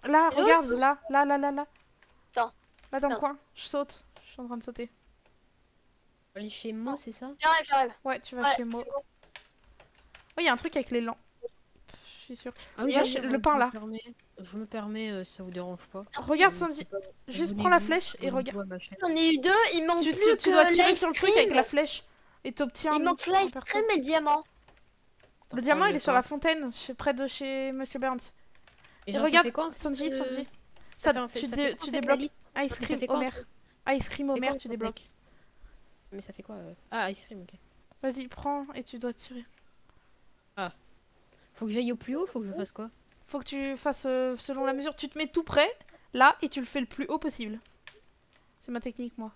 Là, Et regarde, là. Attends. Là, dans le Merde. coin. Je saute. Je suis en train de sauter. Aller chez Mo, c'est ça? J'arrive. Ouais, tu vas Ouais, chez Mo. c'est bon. Oh, il y a un truc avec les lampes. Je suis sûre. Ah Il y a d'ailleurs, le pain, là. Je me permets, ça vous dérange pas. Regarde, Euh, Sandy. c'est pas- Juste prends la abonnez-vous, flèche et regarde. abonnez-vous à ma chaîne. J'en ai eu deux, il manque Tu plus dois que tirer l'ice sur le truc cream. avec la flèche. Et t'obtiens Il manque un l'ice perso. cream et le diamant. Le diamant, il est sur la fin. fontaine, près de chez Monsieur Burns. Et genre, ça regarde, fait quoi, Sanji, euh, Sanji. Ça Ça, fait en fait- tu, ça dé- fait quoi, tu en fait, la débloques liste? Ice Mais ça Cream fait quoi, Homer. en fait Ice Cream C'est Homer, quoi, tu en fait, débloques. Mais ça fait quoi Ah, ice cream, ok. Vas-y, prends et tu dois tirer. Faut que j'aille au plus haut, faut que je fasse quoi? Faut que tu fasses selon la mesure. Tu te mets tout près, là, et tu le fais le plus haut possible. C'est ma technique, moi.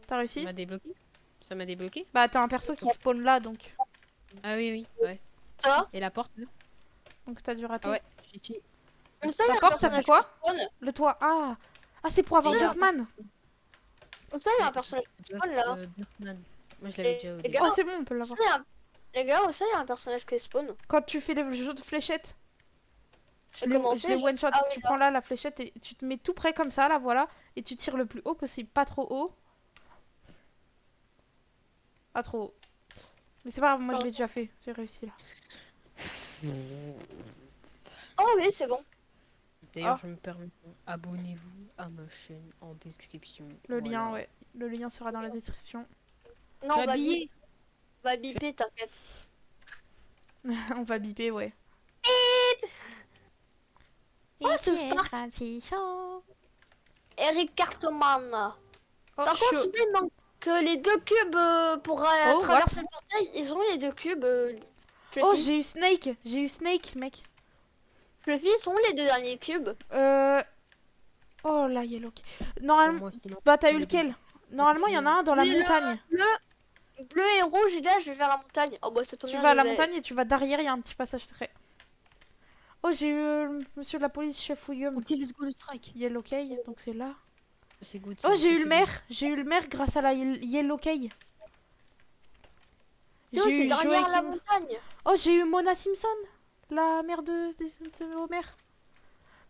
T'as Ça réussi? m'a débloqué? Ça m'a débloqué? Bah, t'as un perso qui spawn là, donc Ah oui, ouais. Ça va? Et la porte là? t'as dû rater. Ah ouais, j'ai tué. Comme ça, il y a La un porte, ça fait personnage quoi? qui spawn. Le toit, ah. Ah, c'est pour avoir Et là, Duffman. Comme ça, il y a un personnage qui spawn là. Duffman. Moi je l'avais Et- déjà au les début. gars, Oh, c'est bon, on peut l'avoir. Les gars, ça, il y a un personnage qui spawn. Quand tu fais le jeu de fléchettes, je Et l'ai comment on je l'ai fait one shot. Ah oui, Tu là. prends là la fléchette et tu te mets tout près comme ça, là, voilà. Et tu tires le plus haut possible. Pas trop haut. Pas trop haut. Mais c'est pas grave, moi je l'ai déjà fait. J'ai réussi là. Oh oui, c'est bon. D'ailleurs, Ah. je me permets, abonnez-vous à ma chaîne en description. Le Voilà. lien, ouais. Le lien sera dans la description. Non, Je suis on va habillée. biper, t'inquiète. On va biper, ouais. Oh, c'est Spark. Eric Cartman. Oh, Par contre, il manque que les deux cubes pour Oh, traverser le portail. Ils ont les deux cubes. Oh, j'ai eu Snake. J'ai eu Snake, mec. Fluffy, ils sont où les deux derniers cubes? Oh là, Yellow. Normalement. Moi, sinon, Bah, t'as eu les deux. lequel? Normalement, il y en a un dans la Oui, montagne. Bleu et rouge, et là, je vais vers la montagne. Oh, bah, ça tombe Tu bien, vas à la je vais- montagne et tu vas derrière, il y a un petit passage secret. Oh, j'ai eu monsieur de la police, chef Wiggum. Ok, let's go le strike. Yellow Key, donc c'est là. C'est good. Oh, j'ai eu le maire. maire. J'ai eu le maire grâce à la Yellow Key. Non, J'ai c'est eu derrière la Joachim. montagne. Oh, j'ai eu Mona Simpson, la mère de Homer.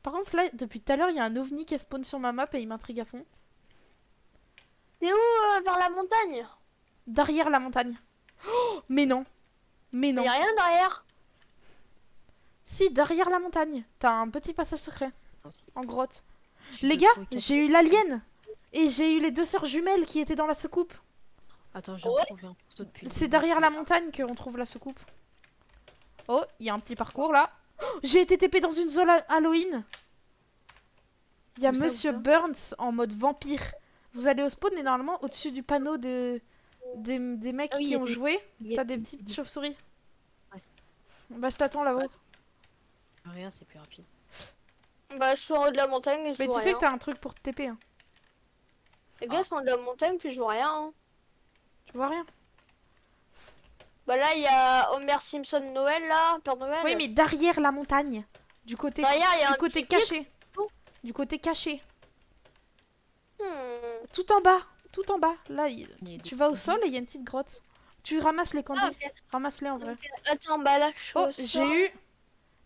Par contre, là, depuis tout à l'heure, il y a un ovni qui spawn sur ma map et il m'intrigue à fond. C'est où vers la montagne? Derrière la montagne. Oh, mais non. Mais non. Il y a rien derrière. Si, derrière la montagne. T'as un petit passage secret, en grotte. Tu Les peux gars, trouver quatre- j'ai eu l'alien. Et j'ai eu les deux sœurs jumelles qui étaient dans la soucoupe. Attends, j'ai Ouais. trouvé un perso depuis. le C'est début. derrière la montagne qu'on trouve la soucoupe. Oh, il y a un petit parcours là. Oh, j'ai été TP dans une zone Halloween. Il y a Où ça, où Monsieur ça Burns en mode vampire. Vous allez au spawn et normalement au-dessus du panneau des mecs Ah oui, il qui y a ont des- joué, il y a t'as des petites chauves-souris. Ouais. Bah je t'attends là-haut. Ouais. Rien, c'est plus rapide. Bah, je suis en haut de la montagne et je Mais vois tu sais rien. que t'as un truc pour te TP, hein. Les gars, je suis en haut de la montagne puis je vois rien. Hein. Tu vois rien. Bah, là, il y a Homer Simpson Noël, là, Père Noël. Oui, mais derrière la montagne. Du côté, Derrière, il y a du un côté petit caché. Du côté caché. Hmm. Tout en bas. Tout en bas. Là, Il y a des tu vas au petits- sol et il y a une petite grotte. Tu ramasses les candies. Ah, ok. Ramasse-les en vrai. Attends, bah là, je suis Oh, au sol. j'ai eu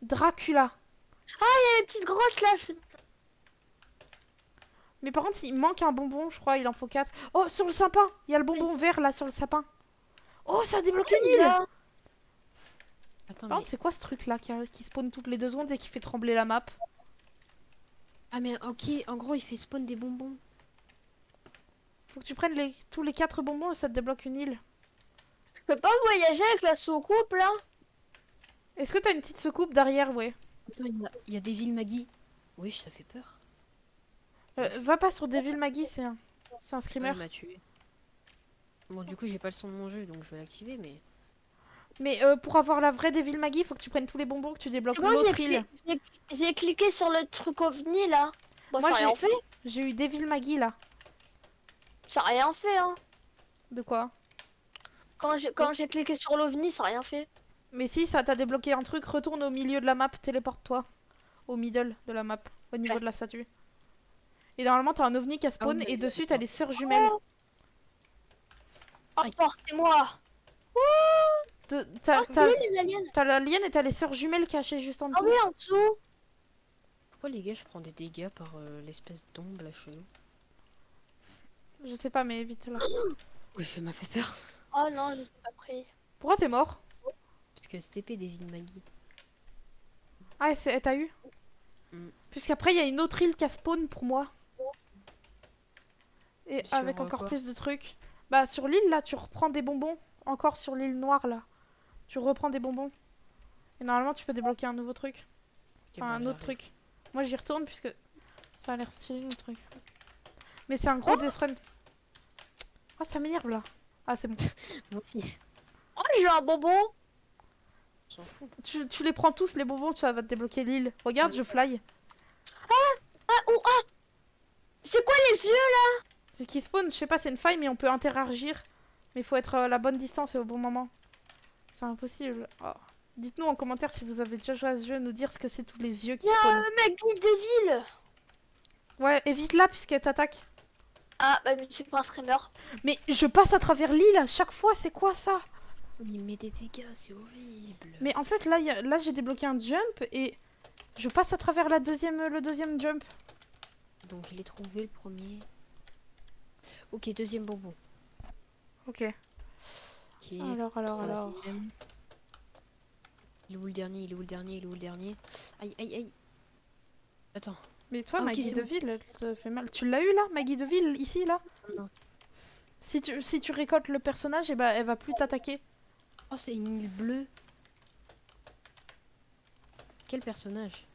Dracula. Il y a les petites grottes là. Mais par contre, il manque un bonbon, je crois, il en faut 4. Oh, sur le sapin! Il y a le bonbon vert là sur le sapin. Oh, ça débloque une île! Là. Attends, Par mais... contre, c'est quoi ce truc là qui spawn toutes les 2 secondes et qui fait trembler la map? Ah mais ok, en gros il fait spawn des bonbons. Faut que tu prennes tous les 4 bonbons et ça te débloque une île. Je peux pas voyager avec la soucoupe là? Est-ce que t'as une petite soucoupe derrière? Ouais. Attends, il y a des villes Maggie. Oui, ça fait peur. Va pas sur Devil Maggie, c'est un Ah, screamer. il m'a tué. Bon, du coup, j'ai pas le son de mon jeu, donc je vais l'activer, mais... Mais pour avoir la vraie Devil Maggie, faut que tu prennes tous les bonbons que tu débloques C'est bon, l'autre île. j'ai cliqué sur le truc ovni là. Bon, Moi, ça a rien fait. J'ai eu Devil Maggie là. Ça a rien fait, hein. De quoi? Quand j'ai cliqué sur l'ovni, ça a rien fait. Mais si, ça t'a débloqué un truc, retourne au milieu de la map, téléporte-toi. Au middle de la map, au niveau Ouais. de la statue. Et normalement, t'as un ovni qui a spawn oui, et oui, dessus, d'accord. t'as les sœurs jumelles. Emportez-moi. T'as Ah, bleu les aliens. l'alien et t'as les sœurs jumelles cachées juste en Ah dessous. oui, en dessous. Pourquoi les gars, je prends des dégâts par l'espèce d'ombre là chelou? Je sais pas, mais vite là. Oui, ça m'a fait peur. Oh non, je l'ai pas pris. Pourquoi t'es mort? Parce que STP des villes Maggie. Ah, elle t'a eu? Mm. Puisqu'après, il y a une autre île qui a spawn pour moi. Et Sur, avec encore quoi? plus de trucs. Bah, sur l'île là, tu reprends des bonbons. Encore sur l'île noire là. Tu reprends des bonbons. Et normalement, tu peux débloquer un nouveau truc. Ok, Enfin, bon, un autre j'arrive. truc. Moi, j'y retourne puisque ça a l'air stylé le truc. Mais c'est un gros death run. Oh, ça m'énerve là. Ah, c'est bon. Moi aussi. Oh, j'ai un bonbon. On s'en fout. Tu les prends tous, les bonbons, ça va te débloquer l'île. Regarde, je fly. C'est quoi les yeux là? C'est qui spawn, je sais pas, c'est une faille, mais on peut interagir. Mais il faut être à la bonne distance et au bon moment. C'est impossible. Oh. Dites-nous en commentaire si vous avez déjà joué à ce jeu, nous dire ce que c'est tous les yeux qui spawnent. Maggie Devil. Ouais, évite là puisqu'elle t'attaque. Ah, bah, je suis pas un streamer. Mais je passe à travers l'île à chaque fois, c'est quoi ça? Il met des dégâts, c'est horrible. Mais en fait, là, là j'ai débloqué un jump et je passe à travers le deuxième jump. Donc je l'ai trouvé le premier. Ok, deuxième bonbon. Ok. Ok, Alors. troisième. Il est où le dernier? Il est où le dernier? Il est où le dernier? Aïe, aïe, aïe. Attends. Mais toi, Ah, ok, Maggie c'est bon. Deville, elle te fait mal. Tu l'as eu là, Maggie Deville, ici, là? Non. Si tu récoltes le personnage, et bah, elle va plus t'attaquer. Oh, c'est une île bleue. Quel personnage?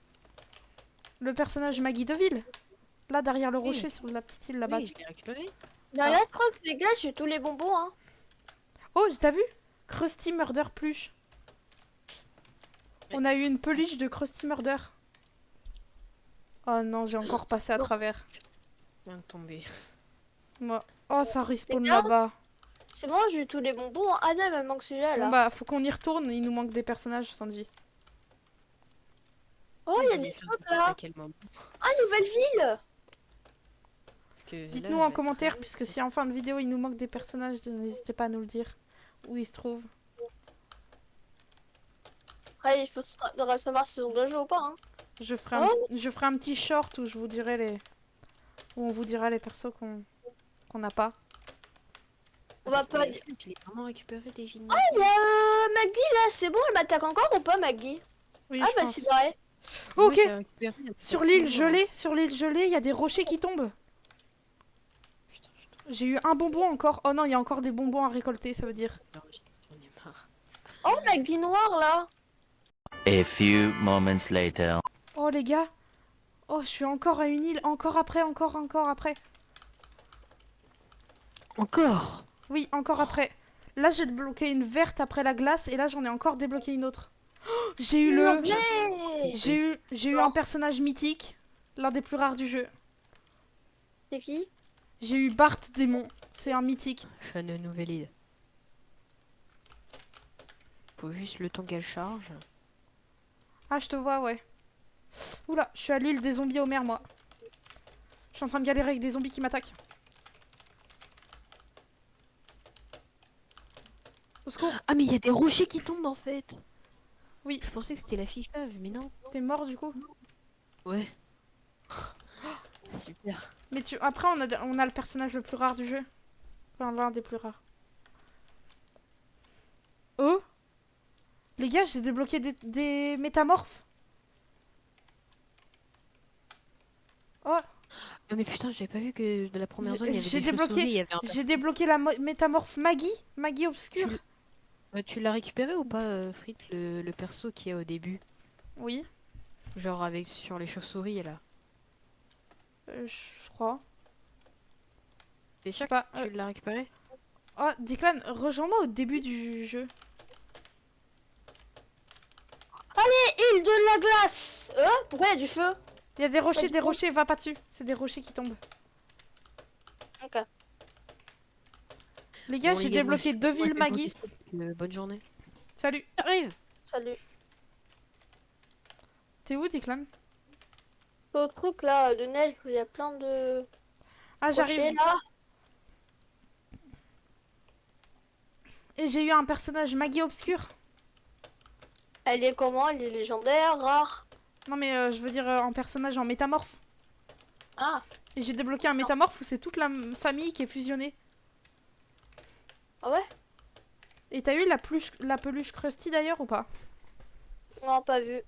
Le personnage Maggie Deville. Là, derrière le Oui. rocher, sur la petite île là-bas. Oui, je l'ai récupéré. Là, je crois que les gars, j'ai tous les bonbons, hein. Oh, t'as vu? Krusty Murder Pluche. Mais- On a eu une peluche de Krusty Murder. Oh non, j'ai encore passé à travers. Vient de tomber. Moi. Oh, ça respawn Les gars, là-bas. C'est bon, j'ai tous les bonbons. Ah non, il me manque celui-là là. Bon bah, faut qu'on y retourne, il nous manque des personnages, Sanji. Oh, il y a J'ai des dit ça, trucs à là. quel moment? Ah, nouvelle ville. Parce que là, Dites-nous je en vais commentaire, très- puisque si en fin de vidéo il nous manque des personnages, n'hésitez pas à nous le dire. Où ils se trouvent. Après, je devrais savoir si on doit jouer ou pas, hein. Je ferai Oh. je ferai un petit short où je vous dirai où on vous dira les persos qu'on n'a pas. On va Attends, pas. mais est-ce que je l'ai vraiment récupéré des villes? Il y a Maggie là, c'est bon, elle m'attaque encore ou pas, Maggie? Oui, Ah, je bah pense. c'est vrai. Ok. Moi, j'ai récupéré un Sur petit l'île bonbon. gelée, il y a des rochers qui tombent. Putain, J'ai eu un bonbon encore. Oh non, il y a encore des bonbons à récolter, ça veut dire. j'en ai marre. Oh, Maggie noire là. A few moments later. Oh les gars. Oh, je suis encore à une île, encore après. Encore? Oui, encore après. Là, j'ai débloqué une verte après la glace et là, j'en ai encore débloqué une autre. Oh, j'ai eu Purée. j'ai eu un personnage mythique, l'un des plus rares du jeu. C'est qui? J'ai eu Bart Démon, c'est un mythique. Je suis à une nouvelle île. Faut juste le temps qu'elle charge. Ah, je te vois, ouais. Oula, je suis à l'île des zombies Homer, moi. Je suis en train de galérer avec des zombies qui m'attaquent. Au secours, Ah, mais il y a des rochers qui tombent en fait. Oui. Je pensais que c'était la FIFA, mais non. t'es mort du coup? Ouais. Super. Mais après, on a le personnage le plus rare du jeu. Enfin, l'un des plus rares. Oh! Les gars, j'ai débloqué des métamorphes. Oh! Ah, mais putain, j'avais pas vu que de la première zone, il y avait J'ai des chauves-souris, il y avait un J'ai débloqué la métamorphe Maggie. Maggie obscure. Tu l'as récupéré ou pas, Frit, le perso qui est au début? Oui, Genre avec sur les chauves-souris là. je crois. T'es Je sais sûr pas. que tu l'as récupéré? Oh, Declan, rejoins-moi au début du jeu. Île de la glace. Pourquoi il y a du feu? Il y a des rochers, va pas dessus. C'est des rochers qui tombent. Ok. Les gars, Bon, j'ai les gars, moi, débloqué je- 2 moi, je villes vais vous Maggie. laisser, bonne journée. Salut. J'arrive! Salut. T'es où, Declan? L'autre truc là de neige où il y a plein de Ah, rochers j'arrive. là. Et j'ai eu un personnage Maggie obscur. Elle est comment? Elle est légendaire, rare. Non, mais je veux dire un personnage en métamorphe. Ah. Et j'ai débloqué un métamorphe où c'est toute la famille qui est fusionnée. Ah ouais? Et t'as eu la peluche Krusty d'ailleurs ou pas? Non, pas vu.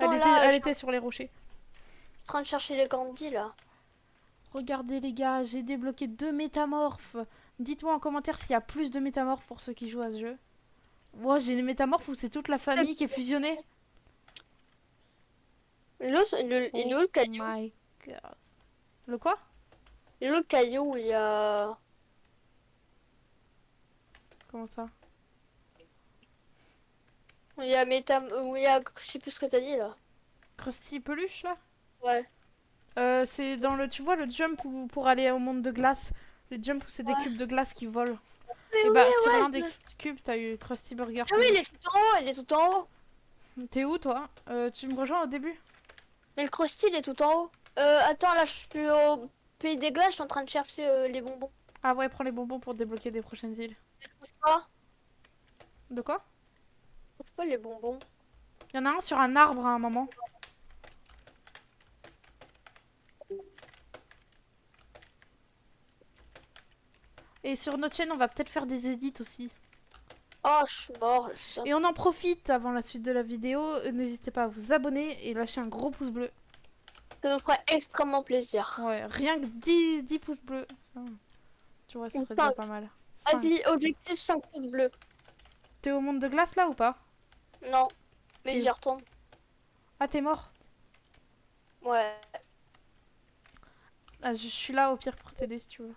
Elle, Non, était, là, elle était sur les rochers. Je suis en train de chercher les candies là. Regardez les gars, j'ai débloqué 2 métamorphes. Dites-moi en commentaire s'il y a plus de métamorphes pour ceux qui jouent à ce jeu. Moi j'ai les métamorphes où c'est toute la famille qui est fusionnée. Il est où le caillou? Oh my god. Le quoi? Il est où le caillou où il y a... Comment ça? Où il y a où il y a... Je sais plus ce que t'as dit là. Krusty peluche là? Ouais. C'est dans le, tu vois le jump pour aller au monde de glace. Le jump où c'est des Ouais. cubes de glace qui volent. Mais Et oui, bah sur ouais, l'un des cubes t'as eu Krusty Burger. Ah oui, il est tout en haut, il est tout en haut. T'es où toi? Tu me rejoins au début? Mais le Krusty, il est tout en haut. Attends, là, je suis au pays des glaces, je suis en train de chercher les bonbons. Ah ouais, prends les bonbons pour débloquer des prochaines îles. Je trouve pas. De quoi? Je trouve pas les bonbons. Il y en a un sur un arbre à un moment. Et sur notre chaîne, on va peut-être faire des edits aussi. Oh, je suis mort. Et on en profite avant la suite de la vidéo. N'hésitez pas à vous abonner et lâcher un gros pouce bleu. Ça nous ferait extrêmement plaisir. Ouais, rien que 10 pouces bleus. Ça, tu vois, ce Ou serait déjà cinq. pas mal. 5. Vas-y, objectif 5 pouces bleus. T'es au monde de glace là ou pas? Non, mais Et- j'y retourne. Ah, t'es mort? Ouais. Ah, je suis là au pire pour t'aider si tu veux.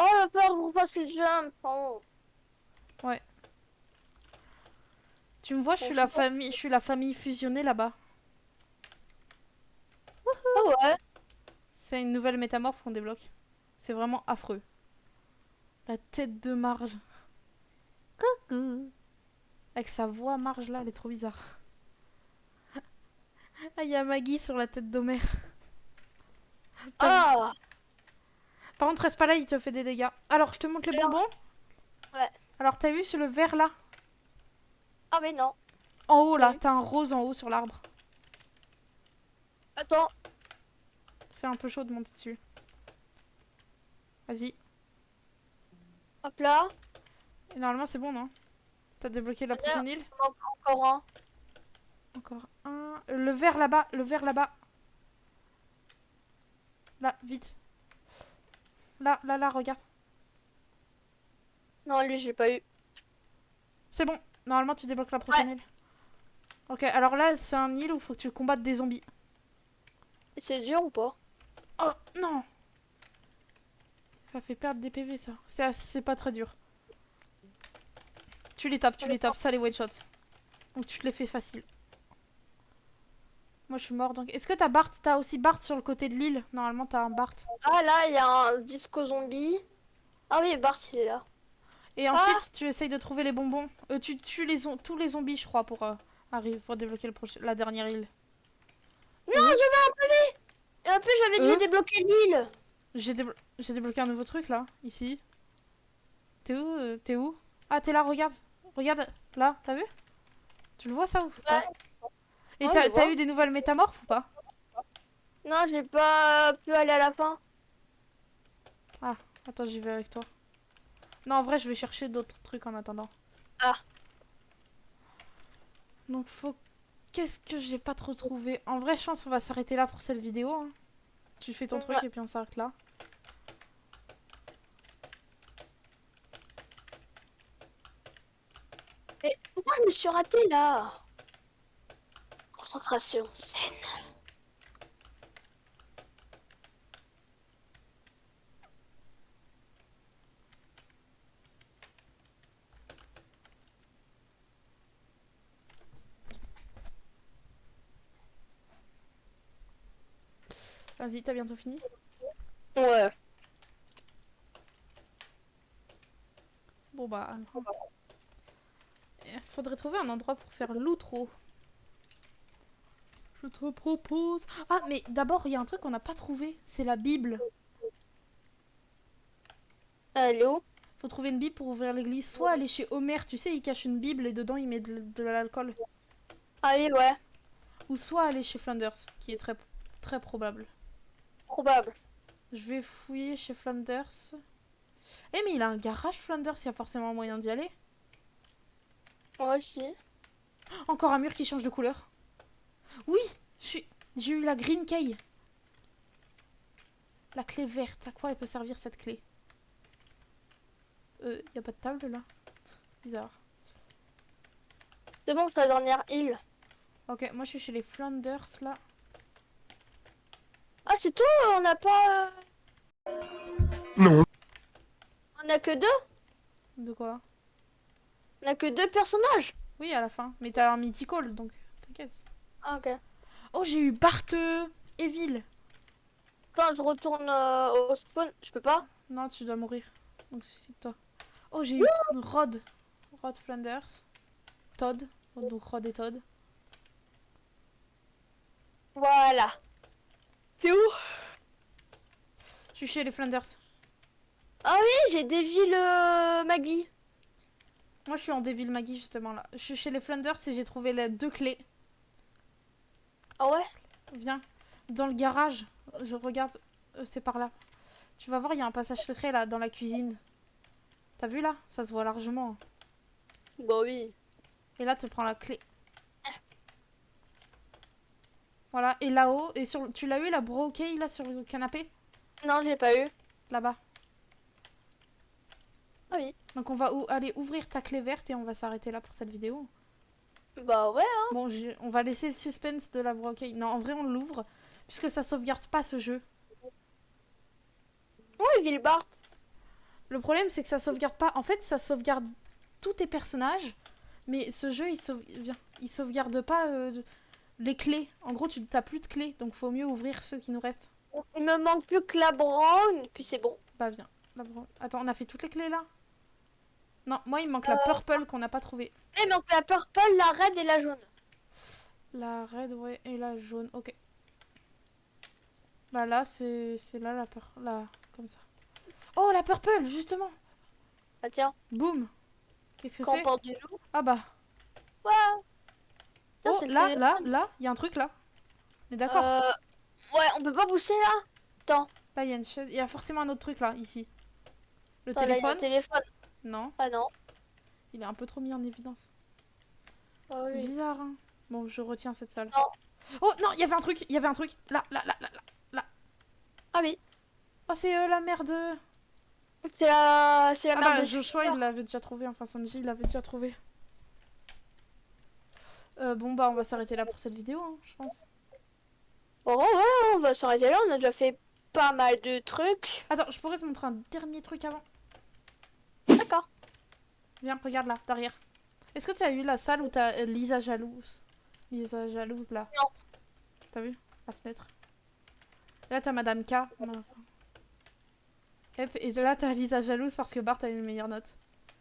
Oh, il va falloir qu'on fasse le jump. Oh. Tu me vois, je suis la famille fusionnée là-bas. Ah ouais. C'est une nouvelle métamorphe qu'on débloque. C'est vraiment affreux. La tête de Marge. Coucou. Avec sa voix Marge là, elle est trop bizarre. Ah, il y a Maggie sur la tête d'Homer. Ah. Par contre, reste pas là, il te fait des dégâts. Alors, je te montre les bonbons. Ouais. Alors, t'as vu sur le vert là? Ah mais non. En haut là, Oui. t'as un rose en haut sur l'arbre. Attends. C'est un peu chaud de monter dessus. Vas-y. Hop là. Et normalement, c'est bon, non? T'as débloqué la Regarde. prochaine île? Encore un. Encore un. Le vert là-bas, le vert là-bas. Là, vite. Là, là, là, regarde. Non, lui, j'ai pas eu. C'est bon. Normalement, tu débloques la prochaine île. Ok, alors là, c'est un île où il faut que tu combattes des zombies. C'est dur ou pas? Oh, non! Ça fait perdre des PV, ça. C'est pas très dur. Tu les tapes, ça les one shot. Donc tu te les fais facile. Moi, je suis mort, donc... Est-ce que t'as Bart? T'as aussi Bart sur le côté de l'île? Normalement, t'as un Bart. Ah là, il y a un disco zombie. Ah oui, Bart, il est là. Et ensuite, tu essayes de trouver les bonbons. Tu tues tous les zombies, je crois, pour arriver pour débloquer la dernière île. Non, j'avais un PV. Et en plus, j'avais déjà débloqué l'île. J'ai débloqué un nouveau truc, là, ici. T'es où? T'es où? Ah, t'es là, regarde. Regarde, là, t'as vu? Tu le vois, ça ou pas? Et Ouais, t'as je vois. eu des nouvelles métamorphes ou pas? Non, j'ai pas pu aller à la fin. Attends, j'y vais avec toi. Non, en vrai, je vais chercher d'autres trucs en attendant. Ah. Donc, faut... Qu'est-ce que j'ai pas trop trouvé? En vrai, je pense qu'on va s'arrêter là pour cette vidéo. Hein. Tu fais ton truc Ouais. et puis on s'arrête là. Mais pourquoi je me suis ratée là? Concentration, scène. Vas-y, t'as bientôt fini? Ouais. Bon bah... Faudrait trouver un endroit pour faire l'outro. Je te propose... Ah, mais d'abord, il y a un truc qu'on n'a pas trouvé. C'est la Bible. Allô? Faut trouver une Bible pour ouvrir l'église. Soit aller chez Homer, tu sais, il cache une Bible et dedans il met de l'alcool. Ah oui, ouais. Ou soit aller chez Flanders, qui est très probable. Probable. Je vais fouiller chez Flanders. Eh mais il a un garage Flanders, il y a forcément moyen d'y aller. Moi aussi. Encore un mur qui change de couleur. Oui, j'ai eu la green key. La clé verte, à quoi elle peut servir cette clé? Y a pas de table là? Bizarre. C'est bon, c'est la dernière île. Ok, moi je suis chez les Flanders là. Ah, c'est tout? On n'a pas... Non. On a que deux? De quoi? On a que deux personnages? Oui, à la fin. Mais t'as un mythical donc t'inquiète. Ah, ok. Oh, j'ai eu Bart Evil. Quand je retourne au spawn, je peux pas? Non, tu dois mourir. Donc suicide-toi. Oh, j'ai eu Rod. Rod Flanders. Todd. Donc Rod et Todd. Voilà. C'est où? Je suis chez les Flanders. Ah oui, j'ai Devil Maggie. Moi, je suis en Devil Maggie justement là. Je suis chez les Flanders et j'ai trouvé les 2 clés. Ah ouais? Viens. Dans le garage. Je regarde. C'est par là. Tu vas voir, il y a un passage secret là dans la cuisine. T'as vu là? Ça se voit largement. Bah oui. Et là, tu prends la clé. Voilà. Et là-haut. Et sur. Tu l'as eu la brocade là sur le canapé? Non, j'ai pas eu. Là-bas. Ah oui. Donc on va aller ouvrir ta clé verte et on va s'arrêter là pour cette vidéo. Bah ouais. Hein. Bon, on va laisser le suspense de la brocade. Non, en vrai, on l'ouvre. Puisque ça sauvegarde pas ce jeu. Ouais, Vilbart. Le problème, c'est que ça sauvegarde pas. En fait, ça sauvegarde tous tes personnages. Mais ce jeu, il sauvegarde pas les clés. En gros, tu n'as plus de clés. Donc, faut mieux ouvrir ceux qui nous restent. Il me manque plus que la brown, puis c'est bon. Bah, viens. Attends, on a fait toutes les clés là? Non, moi, il me manque la purple qu'on n'a pas trouvée. Il manque la purple, la red et la jaune. La red, ouais, et la jaune. Ok. Bah là, c'est là la purple. Là, comme ça. Oh, la purple, justement. Ah tiens, Boum. Qu'est-ce que quand on c'est? porte du loup. Ah bah. Ouais. Putain, Oh, c'est le là, téléphone. il y a un truc là. On est d'accord? Ouais, on peut pas pousser là. Attends, Là, il y a une chaise. Il y a forcément un autre truc là, ici. Le attends, là, il y a un téléphone? téléphone. Non, Ah non. il est un peu trop mis en évidence. Ah C'est oui. bizarre, hein. Bon, je retiens cette salle. Non. Oh non, il y avait un truc. Il y avait un truc. Là. Ah oui. Oh, c'est la merde. C'est la Ah merde bah, de Joshua, Silver. il l'avait déjà trouvé. Enfin, Sanji, il l'avait déjà trouvé. Bon, bah, on va s'arrêter là pour cette vidéo, hein, je pense. Bon, ouais, on va s'arrêter là. On a déjà fait pas mal de trucs. Attends, je pourrais te montrer un dernier truc avant. D'accord. Viens, regarde là, derrière. Est-ce que tu as eu la salle où t'as Lisa Jalouse? Lisa Jalouse, là. Non. T'as vu? La fenêtre. Et là, t'as Madame K. Non, enfin. Et là, t'as Lisa Jalouse parce que Bart a eu une meilleure note.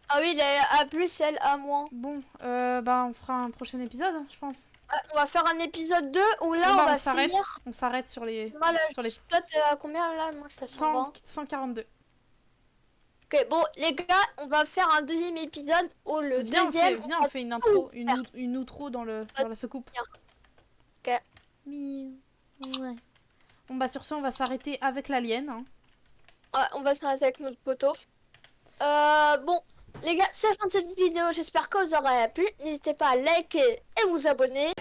Ah oui, il est A plus, elle A moins. Bon, bah, on fera un prochain épisode, hein, je pense. On va faire un épisode 2 où là Bon, on bah, va on s'arrête. finir. On s'arrête sur les... Moi, là, sur les toi, t'es à combien là? Moi, je fais 120. 142. Ok, bon, les gars, on va faire un deuxième épisode où le Viens, deuxième. on fait une intro, une outro dans la soucoupe. Mais... Ouais. Bon bah sur ce, on va s'arrêter avec l'alien. Hein. Ouais, on va s'arrêter avec notre poteau. Bon, les gars, c'est la fin de cette vidéo. J'espère que vous aurez plu. N'hésitez pas à liker et vous abonner.